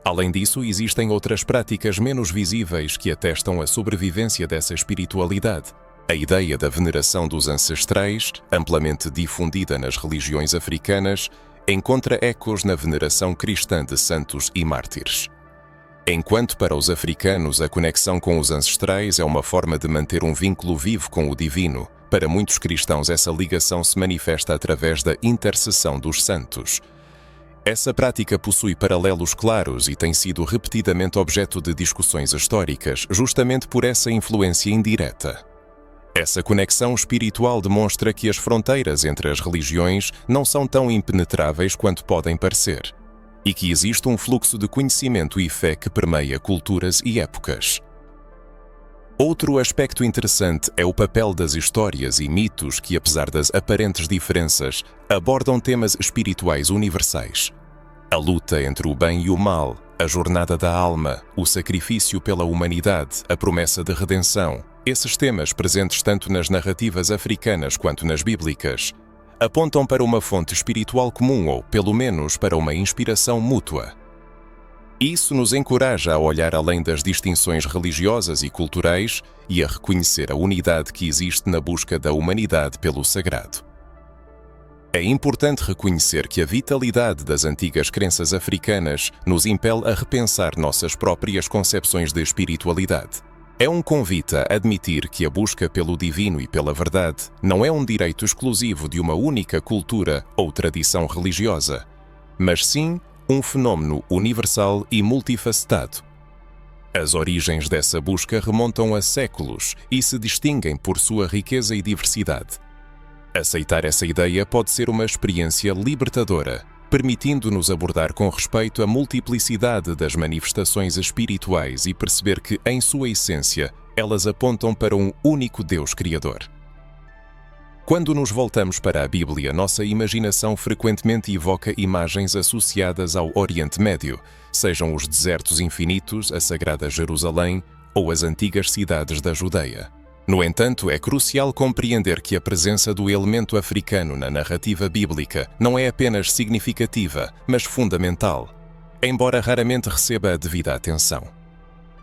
A: Além disso, existem outras práticas menos visíveis que atestam a sobrevivência dessa espiritualidade. A ideia da veneração dos ancestrais, amplamente difundida nas religiões africanas, encontra ecos na veneração cristã de santos e mártires. Enquanto para os africanos a conexão com os ancestrais é uma forma de manter um vínculo vivo com o divino, para muitos cristãos essa ligação se manifesta através da intercessão dos santos. Essa prática possui paralelos claros e tem sido repetidamente objeto de discussões históricas, justamente por essa influência indireta. Essa conexão espiritual demonstra que as fronteiras entre as religiões não são tão impenetráveis quanto podem parecer, e que existe um fluxo de conhecimento e fé que permeia culturas e épocas. Outro aspecto interessante é o papel das histórias e mitos que, apesar das aparentes diferenças, abordam temas espirituais universais. A luta entre o bem e o mal, a jornada da alma, o sacrifício pela humanidade, a promessa de redenção, esses temas presentes tanto nas narrativas africanas quanto nas bíblicas, apontam para uma fonte espiritual comum ou, pelo menos, para uma inspiração mútua. Isso nos encoraja a olhar além das distinções religiosas e culturais e a reconhecer a unidade que existe na busca da humanidade pelo sagrado. É importante reconhecer que a vitalidade das antigas crenças africanas nos impele a repensar nossas próprias concepções de espiritualidade. É um convite a admitir que a busca pelo divino e pela verdade não é um direito exclusivo de uma única cultura ou tradição religiosa, mas sim um fenómeno universal e multifacetado. As origens dessa busca remontam a séculos e se distinguem por sua riqueza e diversidade. Aceitar essa ideia pode ser uma experiência libertadora, permitindo-nos abordar com respeito a multiplicidade das manifestações espirituais e perceber que, em sua essência, elas apontam para um único Deus Criador. Quando nos voltamos para a Bíblia, nossa imaginação frequentemente evoca imagens associadas ao Oriente Médio, sejam os desertos infinitos, a Sagrada Jerusalém ou as antigas cidades da Judeia. No entanto, é crucial compreender que a presença do elemento africano na narrativa bíblica não é apenas significativa, mas fundamental, embora raramente receba a devida atenção.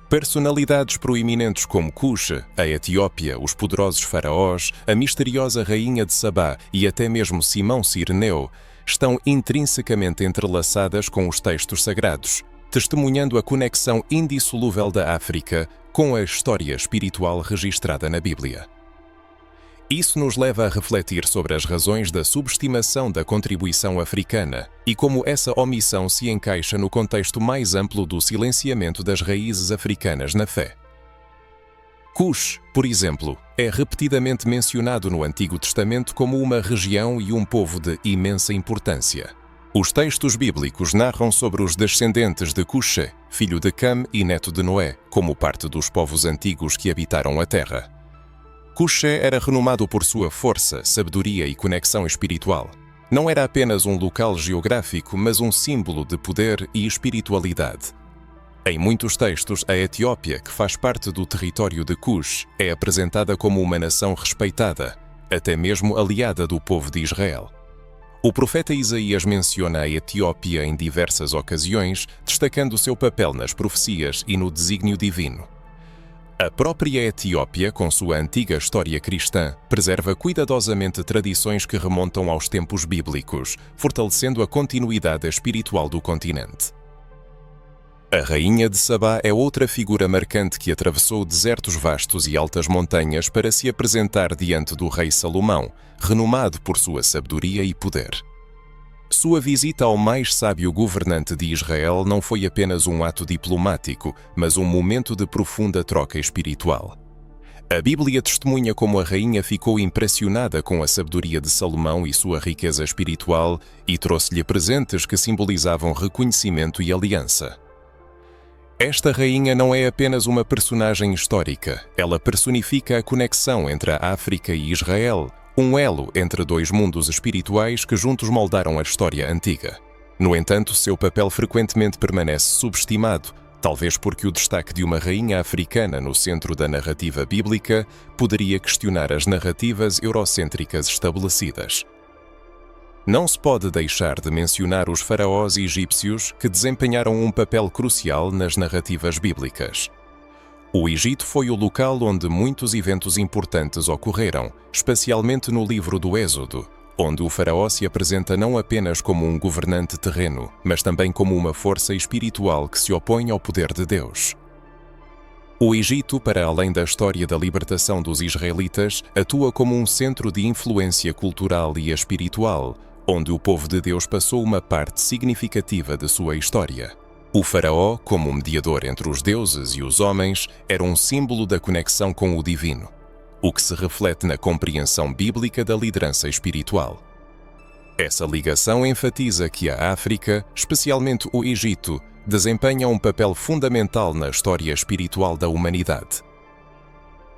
A: Personalidades proeminentes como Cush, a Etiópia, os poderosos faraós, a misteriosa rainha de Sabá e até mesmo Simão Cireneu estão intrinsecamente entrelaçadas com os textos sagrados, testemunhando a conexão indissolúvel da África com a história espiritual registrada na Bíblia. Isso nos leva a refletir sobre as razões da subestimação da contribuição africana e como essa omissão se encaixa no contexto mais amplo do silenciamento das raízes africanas na fé. Cush, por exemplo, é repetidamente mencionado no Antigo Testamento como uma região e um povo de imensa importância. Os textos bíblicos narram sobre os descendentes de Cush, filho de Cam e neto de Noé, como parte dos povos antigos que habitaram a terra. Kuché era renomado por sua força, sabedoria e conexão espiritual. Não era apenas um local geográfico, mas um símbolo de poder e espiritualidade. Em muitos textos, a Etiópia, que faz parte do território de Cush, é apresentada como uma nação respeitada, até mesmo aliada do povo de Israel. O profeta Isaías menciona a Etiópia em diversas ocasiões, destacando seu papel nas profecias e no desígnio divino. A própria Etiópia, com sua antiga história cristã, preserva cuidadosamente tradições que remontam aos tempos bíblicos, fortalecendo a continuidade espiritual do continente. A rainha de Sabá é outra figura marcante que atravessou desertos vastos e altas montanhas para se apresentar diante do rei Salomão, renomado por sua sabedoria e poder. Sua visita ao mais sábio governante de Israel não foi apenas um ato diplomático, mas um momento de profunda troca espiritual. A Bíblia testemunha como a rainha ficou impressionada com a sabedoria de Salomão e sua riqueza espiritual e trouxe-lhe presentes que simbolizavam reconhecimento e aliança. Esta rainha não é apenas uma personagem histórica, ela personifica a conexão entre a África e Israel, um elo entre dois mundos espirituais que juntos moldaram a história antiga. No entanto, seu papel frequentemente permanece subestimado, talvez porque o destaque de uma rainha africana no centro da narrativa bíblica poderia questionar as narrativas eurocêntricas estabelecidas. Não se pode deixar de mencionar os faraós egípcios que desempenharam um papel crucial nas narrativas bíblicas. O Egito foi o local onde muitos eventos importantes ocorreram, especialmente no livro do Êxodo, onde o faraó se apresenta não apenas como um governante terreno, mas também como uma força espiritual que se opõe ao poder de Deus. O Egito, para além da história da libertação dos israelitas, atua como um centro de influência cultural e espiritual, onde o povo de Deus passou uma parte significativa de sua história. O faraó, como mediador entre os deuses e os homens, era um símbolo da conexão com o divino, o que se reflete na compreensão bíblica da liderança espiritual. Essa ligação enfatiza que a África, especialmente o Egito, desempenha um papel fundamental na história espiritual da humanidade.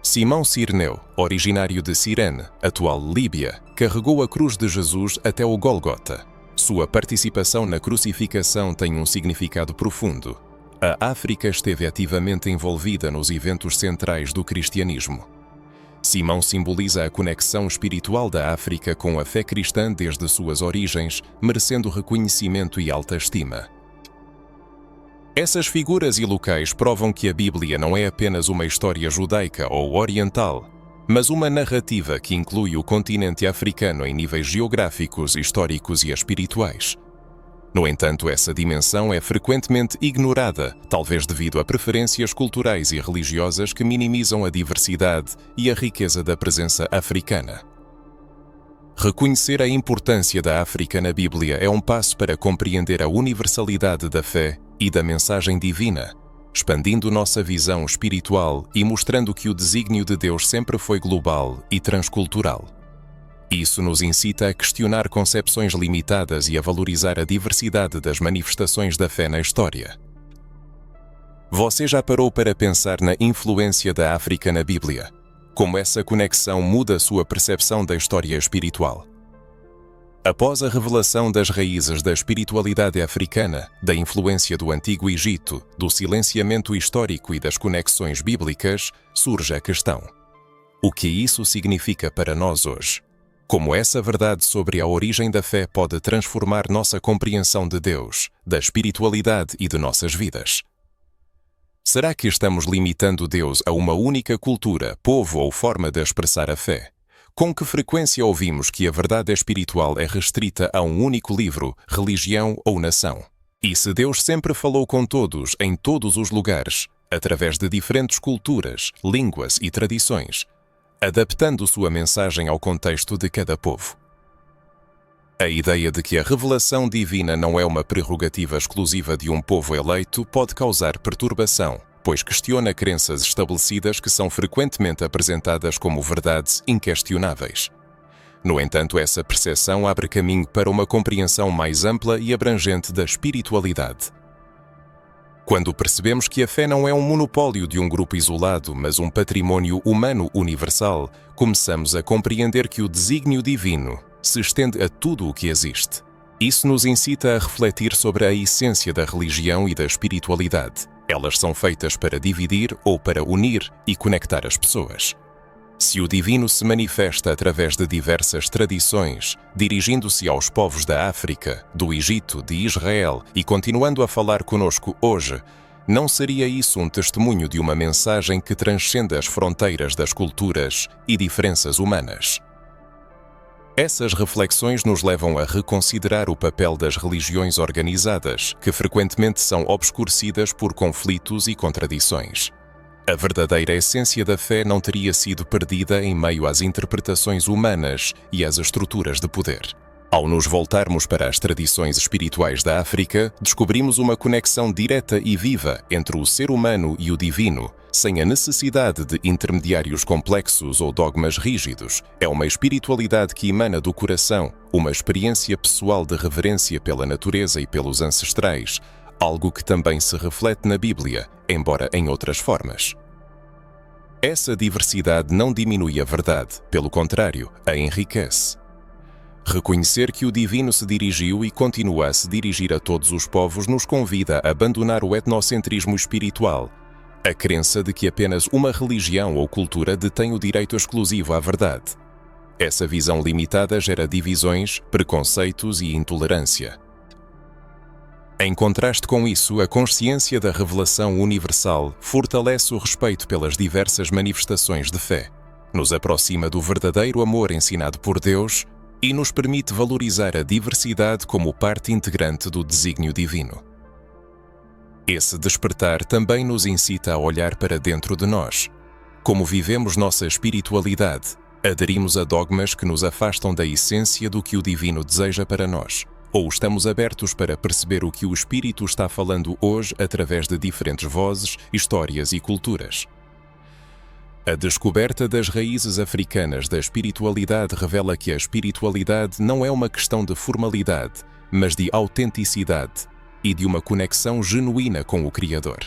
A: Simão Cirneu, originário de Cirene, atual Líbia, carregou a cruz de Jesus até o Gólgota. Sua participação na crucificação tem um significado profundo. A África esteve ativamente envolvida nos eventos centrais do cristianismo. Simão simboliza a conexão espiritual da África com a fé cristã desde suas origens, merecendo reconhecimento e alta estima. Essas figuras e locais provam que a Bíblia não é apenas uma história judaica ou oriental, mas uma narrativa que inclui o continente africano em níveis geográficos, históricos e espirituais. No entanto, essa dimensão é frequentemente ignorada, talvez devido a preferências culturais e religiosas que minimizam a diversidade e a riqueza da presença africana. Reconhecer a importância da África na Bíblia é um passo para compreender a universalidade da fé e da mensagem divina, expandindo nossa visão espiritual e mostrando que o desígnio de Deus sempre foi global e transcultural. Isso nos incita a questionar concepções limitadas e a valorizar a diversidade das manifestações da fé na história. Você já parou para pensar na influência da África na Bíblia? Como essa conexão muda a sua percepção da história espiritual? Após a revelação das raízes da espiritualidade africana, da influência do Antigo Egito, do silenciamento histórico e das conexões bíblicas, surge a questão: o que isso significa para nós hoje? Como essa verdade sobre a origem da fé pode transformar nossa compreensão de Deus, da espiritualidade e de nossas vidas? Será que estamos limitando Deus a uma única cultura, povo ou forma de expressar a fé? Com que frequência ouvimos que a verdade espiritual é restrita a um único livro, religião ou nação? E se Deus sempre falou com todos, em todos os lugares, através de diferentes culturas, línguas e tradições, adaptando sua mensagem ao contexto de cada povo? A ideia de que a revelação divina não é uma prerrogativa exclusiva de um povo eleito pode causar perturbação, pois questiona crenças estabelecidas que são frequentemente apresentadas como verdades inquestionáveis. No entanto, essa percepção abre caminho para uma compreensão mais ampla e abrangente da espiritualidade. Quando percebemos que a fé não é um monopólio de um grupo isolado, mas um patrimônio humano universal, começamos a compreender que o desígnio divino se estende a tudo o que existe. Isso nos incita a refletir sobre a essência da religião e da espiritualidade. Elas são feitas para dividir ou para unir e conectar as pessoas. Se o divino se manifesta através de diversas tradições, dirigindo-se aos povos da África, do Egito, de Israel e continuando a falar conosco hoje, não seria isso um testemunho de uma mensagem que transcende as fronteiras das culturas e diferenças humanas? Essas reflexões nos levam a reconsiderar o papel das religiões organizadas, que frequentemente são obscurecidas por conflitos e contradições. A verdadeira essência da fé não teria sido perdida em meio às interpretações humanas e às estruturas de poder. Ao nos voltarmos para as tradições espirituais da África, descobrimos uma conexão direta e viva entre o ser humano e o divino, sem a necessidade de intermediários complexos ou dogmas rígidos. É uma espiritualidade que emana do coração, uma experiência pessoal de reverência pela natureza e pelos ancestrais, algo que também se reflete na Bíblia, embora em outras formas. Essa diversidade não diminui a verdade, pelo contrário, a enriquece. Reconhecer que o divino se dirigiu e continua a se dirigir a todos os povos nos convida a abandonar o etnocentrismo espiritual, a crença de que apenas uma religião ou cultura detém o direito exclusivo à verdade. Essa visão limitada gera divisões, preconceitos e intolerância. Em contraste com isso, a consciência da revelação universal fortalece o respeito pelas diversas manifestações de fé, nos aproxima do verdadeiro amor ensinado por Deus e nos permite valorizar a diversidade como parte integrante do desígnio divino. Esse despertar também nos incita a olhar para dentro de nós. Como vivemos nossa espiritualidade, aderimos a dogmas que nos afastam da essência do que o divino deseja para nós. Ou estamos abertos para perceber o que o Espírito está falando hoje através de diferentes vozes, histórias e culturas. A descoberta das raízes africanas da espiritualidade revela que a espiritualidade não é uma questão de formalidade, mas de autenticidade e de uma conexão genuína com o Criador.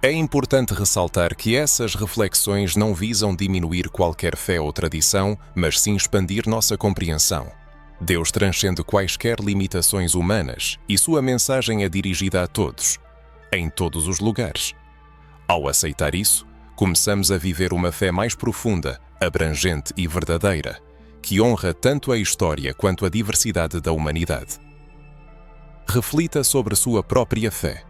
A: É importante ressaltar que essas reflexões não visam diminuir qualquer fé ou tradição, mas sim expandir nossa compreensão. Deus transcende quaisquer limitações humanas e sua mensagem é dirigida a todos, em todos os lugares. Ao aceitar isso, começamos a viver uma fé mais profunda, abrangente e verdadeira, que honra tanto a história quanto a diversidade da humanidade. Reflita sobre sua própria fé.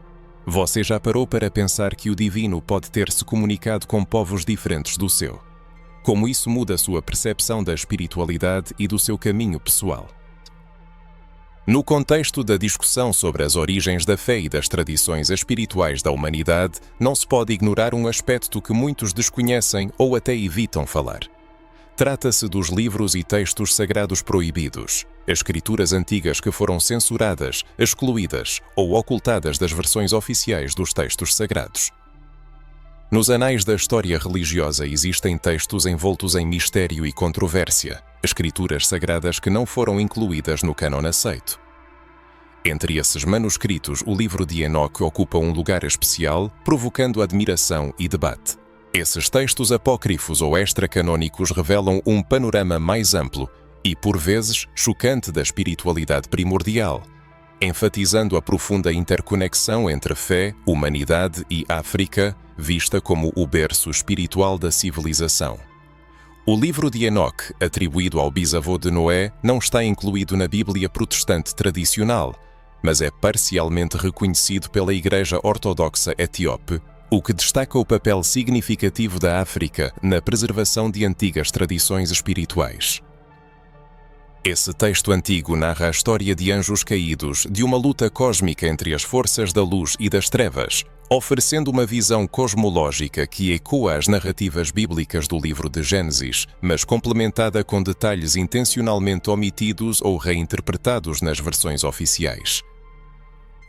A: Você já parou para pensar que o divino pode ter se comunicado com povos diferentes do seu? Como isso muda sua percepção da espiritualidade e do seu caminho pessoal? No contexto da discussão sobre as origens da fé e das tradições espirituais da humanidade, não se pode ignorar um aspecto que muitos desconhecem ou até evitam falar. Trata-se dos livros e textos sagrados proibidos, escrituras antigas que foram censuradas, excluídas ou ocultadas das versões oficiais dos textos sagrados. Nos anais da história religiosa existem textos envoltos em mistério e controvérsia, escrituras sagradas que não foram incluídas no cânon aceito. Entre esses manuscritos, o livro de Enoque ocupa um lugar especial, provocando admiração e debate. Esses textos apócrifos ou extracanônicos revelam um panorama mais amplo e, por vezes, chocante da espiritualidade primordial, enfatizando a profunda interconexão entre fé, humanidade e África, vista como o berço espiritual da civilização. O livro de Enoque, atribuído ao bisavô de Noé, não está incluído na Bíblia protestante tradicional, mas é parcialmente reconhecido pela Igreja Ortodoxa Etíope, o que destaca o papel significativo da África na preservação de antigas tradições espirituais. Esse texto antigo narra a história de anjos caídos, de uma luta cósmica entre as forças da luz e das trevas, oferecendo uma visão cosmológica que ecoa as narrativas bíblicas do livro de Gênesis, mas complementada com detalhes intencionalmente omitidos ou reinterpretados nas versões oficiais.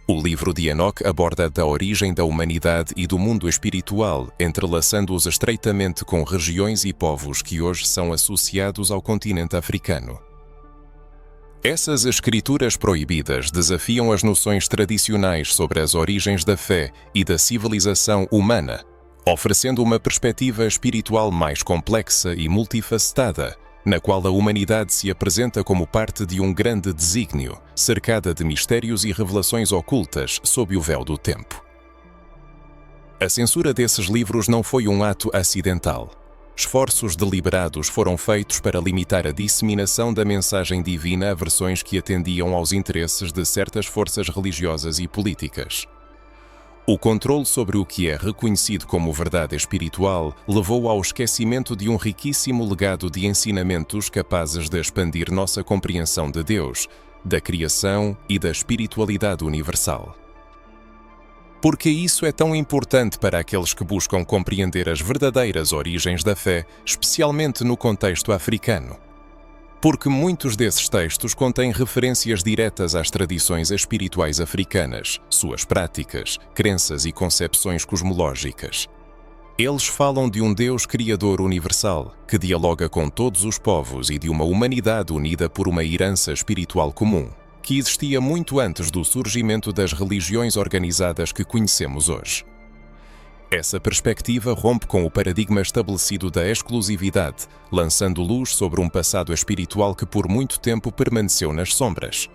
A: O livro de Enoque aborda da origem da humanidade e do mundo espiritual, entrelaçando-os estreitamente com regiões e povos que hoje são associados ao continente africano. Essas escrituras proibidas desafiam as noções tradicionais sobre as origens da fé e da civilização humana, oferecendo uma perspectiva espiritual mais complexa e multifacetada, na qual a humanidade se apresenta como parte de um grande desígnio, cercada de mistérios e revelações ocultas sob o véu do tempo. A censura desses livros não foi um ato acidental. Esforços deliberados foram feitos para limitar a disseminação da mensagem divina a versões que atendiam aos interesses de certas forças religiosas e políticas. O controle sobre o que é reconhecido como verdade espiritual levou ao esquecimento de um riquíssimo legado de ensinamentos capazes de expandir nossa compreensão de Deus, da criação e da espiritualidade universal. Por que isso é tão importante para aqueles que buscam compreender as verdadeiras origens da fé, especialmente no contexto africano? Porque muitos desses textos contêm referências diretas às tradições espirituais africanas, suas práticas, crenças e concepções cosmológicas. Eles falam de um Deus Criador universal, que dialoga com todos os povos e de uma humanidade unida por uma herança espiritual comum, que existia muito antes do surgimento das religiões organizadas que conhecemos hoje. Essa perspectiva rompe com o paradigma estabelecido da exclusividade, lançando luz sobre um passado espiritual que por muito tempo permaneceu nas sombras.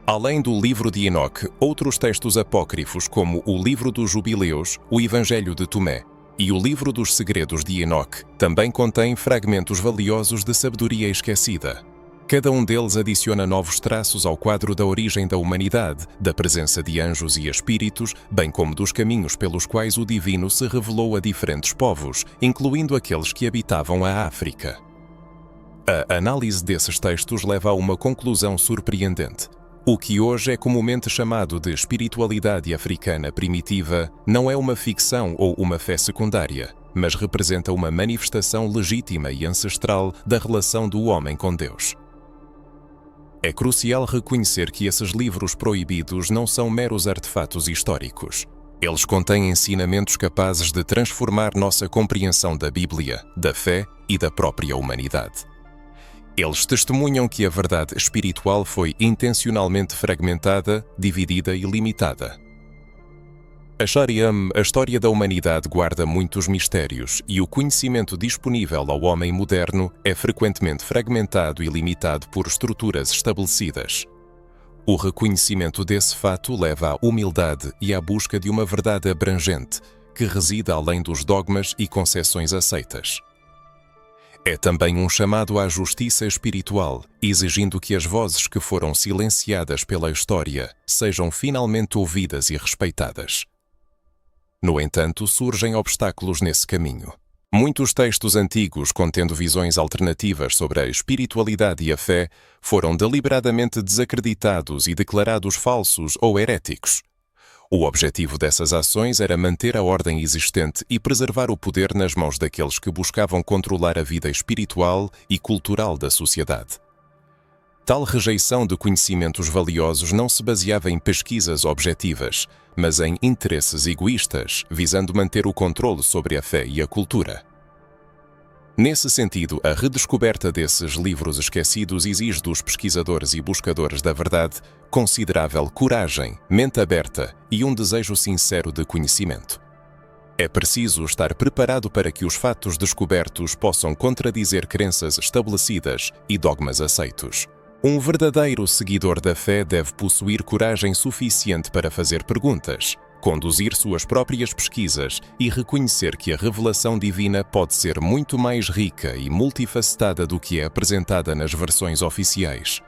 A: Além do livro de Enoque, outros textos apócrifos como o livro dos Jubileus, o Evangelho de Tomé e o livro dos Segredos de Enoque também contêm fragmentos valiosos de sabedoria esquecida. Cada um deles adiciona novos traços ao quadro da origem da humanidade, da presença de anjos e espíritos, bem como dos caminhos pelos quais o divino se revelou a diferentes povos, incluindo aqueles que habitavam a África. A análise desses textos leva a uma conclusão surpreendente. O que hoje é comumente chamado de espiritualidade africana primitiva não é uma ficção ou uma fé secundária, mas representa uma manifestação legítima e ancestral da relação do homem com Deus. É crucial reconhecer que esses livros proibidos não são meros artefatos históricos. Eles contêm ensinamentos capazes de transformar nossa compreensão da Bíblia, da fé e da própria humanidade. Eles testemunham que a verdade espiritual foi intencionalmente fragmentada, dividida e limitada. A Shariam, a história da humanidade, guarda muitos mistérios e o conhecimento disponível ao homem moderno é frequentemente fragmentado e limitado por estruturas estabelecidas. O reconhecimento desse fato leva à humildade e à busca de uma verdade abrangente, que reside além dos dogmas e conceções aceitas. É também um chamado à justiça espiritual, exigindo que as vozes que foram silenciadas pela história sejam finalmente ouvidas e respeitadas. No entanto, surgem obstáculos nesse caminho. Muitos textos antigos contendo visões alternativas sobre a espiritualidade e a fé foram deliberadamente desacreditados e declarados falsos ou heréticos. O objetivo dessas ações era manter a ordem existente e preservar o poder nas mãos daqueles que buscavam controlar a vida espiritual e cultural da sociedade. Tal rejeição de conhecimentos valiosos não se baseava em pesquisas objetivas, mas em interesses egoístas, visando manter o controle sobre a fé e a cultura. Nesse sentido, a redescoberta desses livros esquecidos exige dos pesquisadores e buscadores da verdade considerável coragem, mente aberta e um desejo sincero de conhecimento. É preciso estar preparado para que os fatos descobertos possam contradizer crenças estabelecidas e dogmas aceitos. Um verdadeiro seguidor da fé deve possuir coragem suficiente para fazer perguntas, conduzir suas próprias pesquisas e reconhecer que a revelação divina pode ser muito mais rica e multifacetada do que é apresentada nas versões oficiais.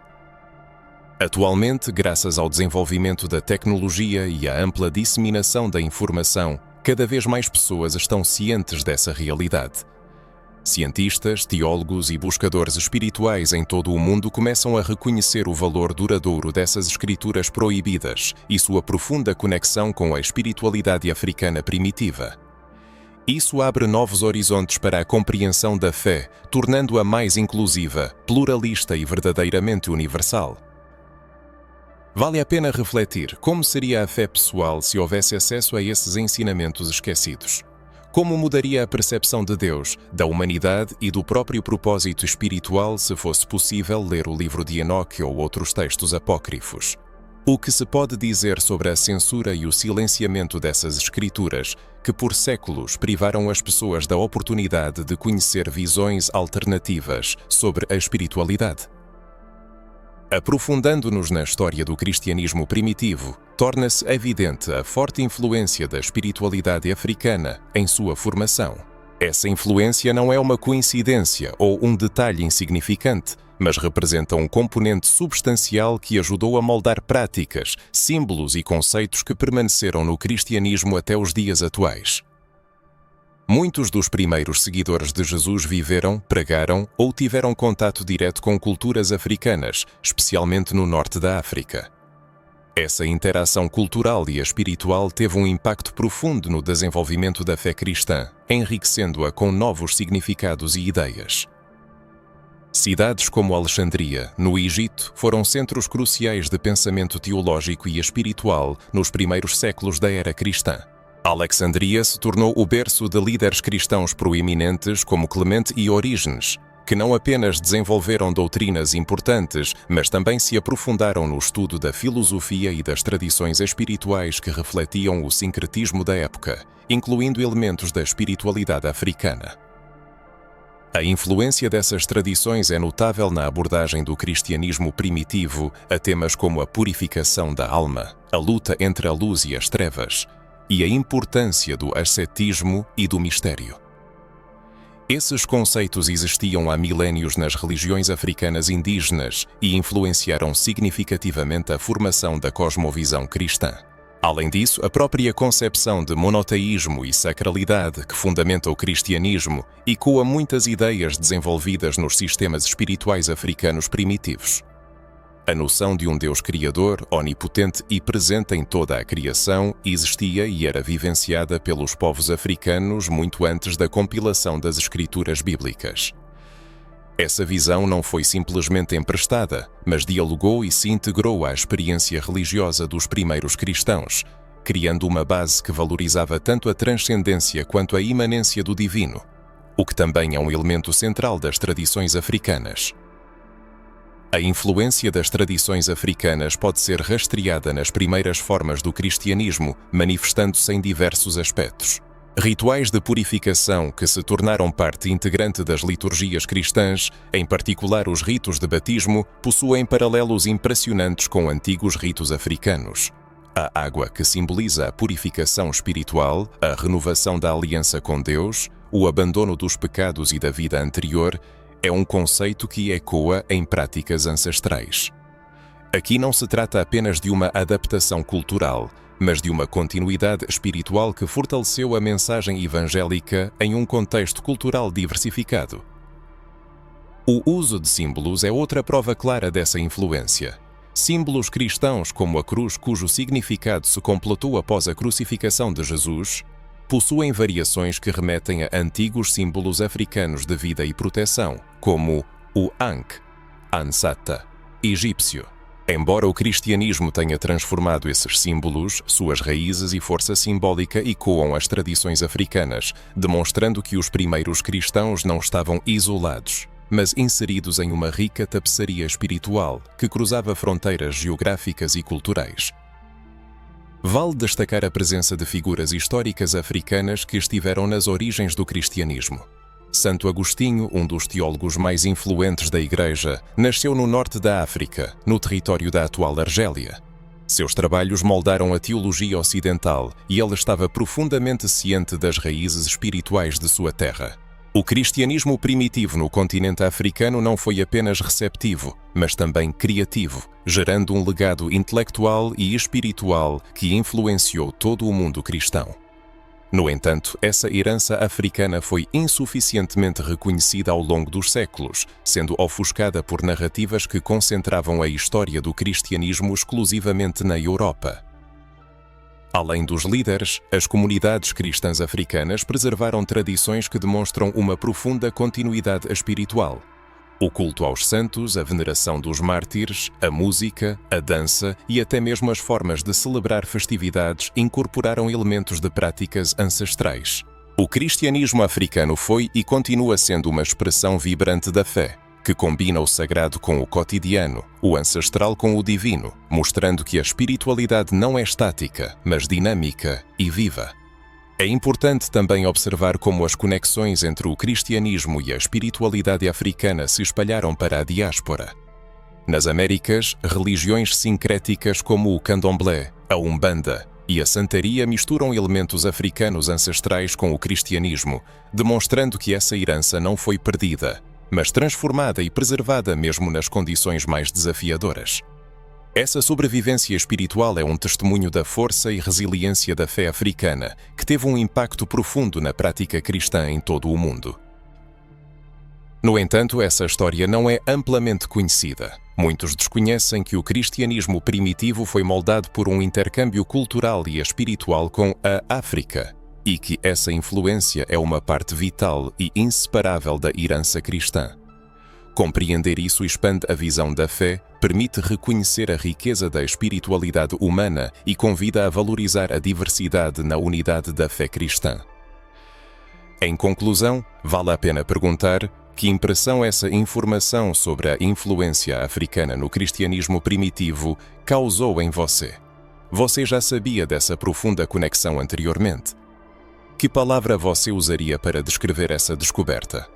A: Atualmente, graças ao desenvolvimento da tecnologia e à ampla disseminação da informação, cada vez mais pessoas estão cientes dessa realidade. Cientistas, teólogos e buscadores espirituais em todo o mundo começam a reconhecer o valor duradouro dessas escrituras proibidas e sua profunda conexão com a espiritualidade africana primitiva. Isso abre novos horizontes para a compreensão da fé, tornando-a mais inclusiva, pluralista e verdadeiramente universal. Vale a pena refletir como seria a fé pessoal se houvesse acesso a esses ensinamentos esquecidos. Como mudaria a percepção de Deus, da humanidade e do próprio propósito espiritual se fosse possível ler o livro de Enoque ou outros textos apócrifos? O que se pode dizer sobre a censura e o silenciamento dessas escrituras, que por séculos privaram as pessoas da oportunidade de conhecer visões alternativas sobre a espiritualidade? Aprofundando-nos na história do cristianismo primitivo, torna-se evidente a forte influência da espiritualidade africana em sua formação. Essa influência não é uma coincidência ou um detalhe insignificante, mas representa um componente substancial que ajudou a moldar práticas, símbolos e conceitos que permaneceram no cristianismo até os dias atuais. Muitos dos primeiros seguidores de Jesus viveram, pregaram ou tiveram contato direto com culturas africanas, especialmente no norte da África. Essa interação cultural e espiritual teve um impacto profundo no desenvolvimento da fé cristã, enriquecendo-a com novos significados e ideias. Cidades como Alexandria, no Egito, foram centros cruciais de pensamento teológico e espiritual nos primeiros séculos da era cristã. Alexandria se tornou o berço de líderes cristãos proeminentes como Clemente e Orígenes, que não apenas desenvolveram doutrinas importantes, mas também se aprofundaram no estudo da filosofia e das tradições espirituais que refletiam o sincretismo da época, incluindo elementos da espiritualidade africana. A influência dessas tradições é notável na abordagem do cristianismo primitivo a temas como a purificação da alma, a luta entre a luz e as trevas, e a importância do ascetismo e do mistério. Esses conceitos existiam há milénios nas religiões africanas indígenas e influenciaram significativamente a formação da cosmovisão cristã. Além disso, a própria concepção de monoteísmo e sacralidade que fundamenta o cristianismo ecoa muitas ideias desenvolvidas nos sistemas espirituais africanos primitivos. A noção de um Deus criador, onipotente e presente em toda a criação existia e era vivenciada pelos povos africanos muito antes da compilação das escrituras bíblicas. Essa visão não foi simplesmente emprestada, mas dialogou e se integrou à experiência religiosa dos primeiros cristãos, criando uma base que valorizava tanto a transcendência quanto a imanência do divino, o que também é um elemento central das tradições africanas. A influência das tradições africanas pode ser rastreada nas primeiras formas do cristianismo, manifestando-se em diversos aspectos. Rituais de purificação que se tornaram parte integrante das liturgias cristãs, em particular os ritos de batismo, possuem paralelos impressionantes com antigos ritos africanos. A água, que simboliza a purificação espiritual, a renovação da aliança com Deus, o abandono dos pecados e da vida anterior, é um conceito que ecoa em práticas ancestrais. Aqui não se trata apenas de uma adaptação cultural, mas de uma continuidade espiritual que fortaleceu a mensagem evangélica em um contexto cultural diversificado. O uso de símbolos é outra prova clara dessa influência. Símbolos cristãos como a cruz, cujo significado se completou após a crucificação de Jesus, possuem variações que remetem a antigos símbolos africanos de vida e proteção, como o Ankh, Ansata, egípcio. Embora o cristianismo tenha transformado esses símbolos, suas raízes e força simbólica ecoam as tradições africanas, demonstrando que os primeiros cristãos não estavam isolados, mas inseridos em uma rica tapeçaria espiritual que cruzava fronteiras geográficas e culturais. Vale destacar a presença de figuras históricas africanas que estiveram nas origens do cristianismo. Santo Agostinho, um dos teólogos mais influentes da Igreja, nasceu no norte da África, no território da atual Argélia. Seus trabalhos moldaram a teologia ocidental e ele estava profundamente ciente das raízes espirituais de sua terra. O cristianismo primitivo no continente africano não foi apenas receptivo, mas também criativo, gerando um legado intelectual e espiritual que influenciou todo o mundo cristão. No entanto, essa herança africana foi insuficientemente reconhecida ao longo dos séculos, sendo ofuscada por narrativas que concentravam a história do cristianismo exclusivamente na Europa. Além dos líderes, as comunidades cristãs africanas preservaram tradições que demonstram uma profunda continuidade espiritual. O culto aos santos, a veneração dos mártires, a música, a dança e até mesmo as formas de celebrar festividades incorporaram elementos de práticas ancestrais. O cristianismo africano foi e continua sendo uma expressão vibrante da fé, que combina o sagrado com o cotidiano, o ancestral com o divino, mostrando que a espiritualidade não é estática, mas dinâmica e viva. É importante também observar como as conexões entre o cristianismo e a espiritualidade africana se espalharam para a diáspora. Nas Américas, religiões sincréticas como o candomblé, a umbanda e a santeria misturam elementos africanos ancestrais com o cristianismo, demonstrando que essa herança não foi perdida, mas transformada e preservada mesmo nas condições mais desafiadoras. Essa sobrevivência espiritual é um testemunho da força e resiliência da fé africana, que teve um impacto profundo na prática cristã em todo o mundo. No entanto, essa história não é amplamente conhecida. Muitos desconhecem que o cristianismo primitivo foi moldado por um intercâmbio cultural e espiritual com a África, e que essa influência é uma parte vital e inseparável da herança cristã. Compreender isso expande a visão da fé, permite reconhecer a riqueza da espiritualidade humana e convida a valorizar a diversidade na unidade da fé cristã. Em conclusão, vale a pena perguntar: que impressão essa informação sobre a influência africana no cristianismo primitivo causou em você? Você já sabia dessa profunda conexão anteriormente? Que palavra você usaria para descrever essa descoberta?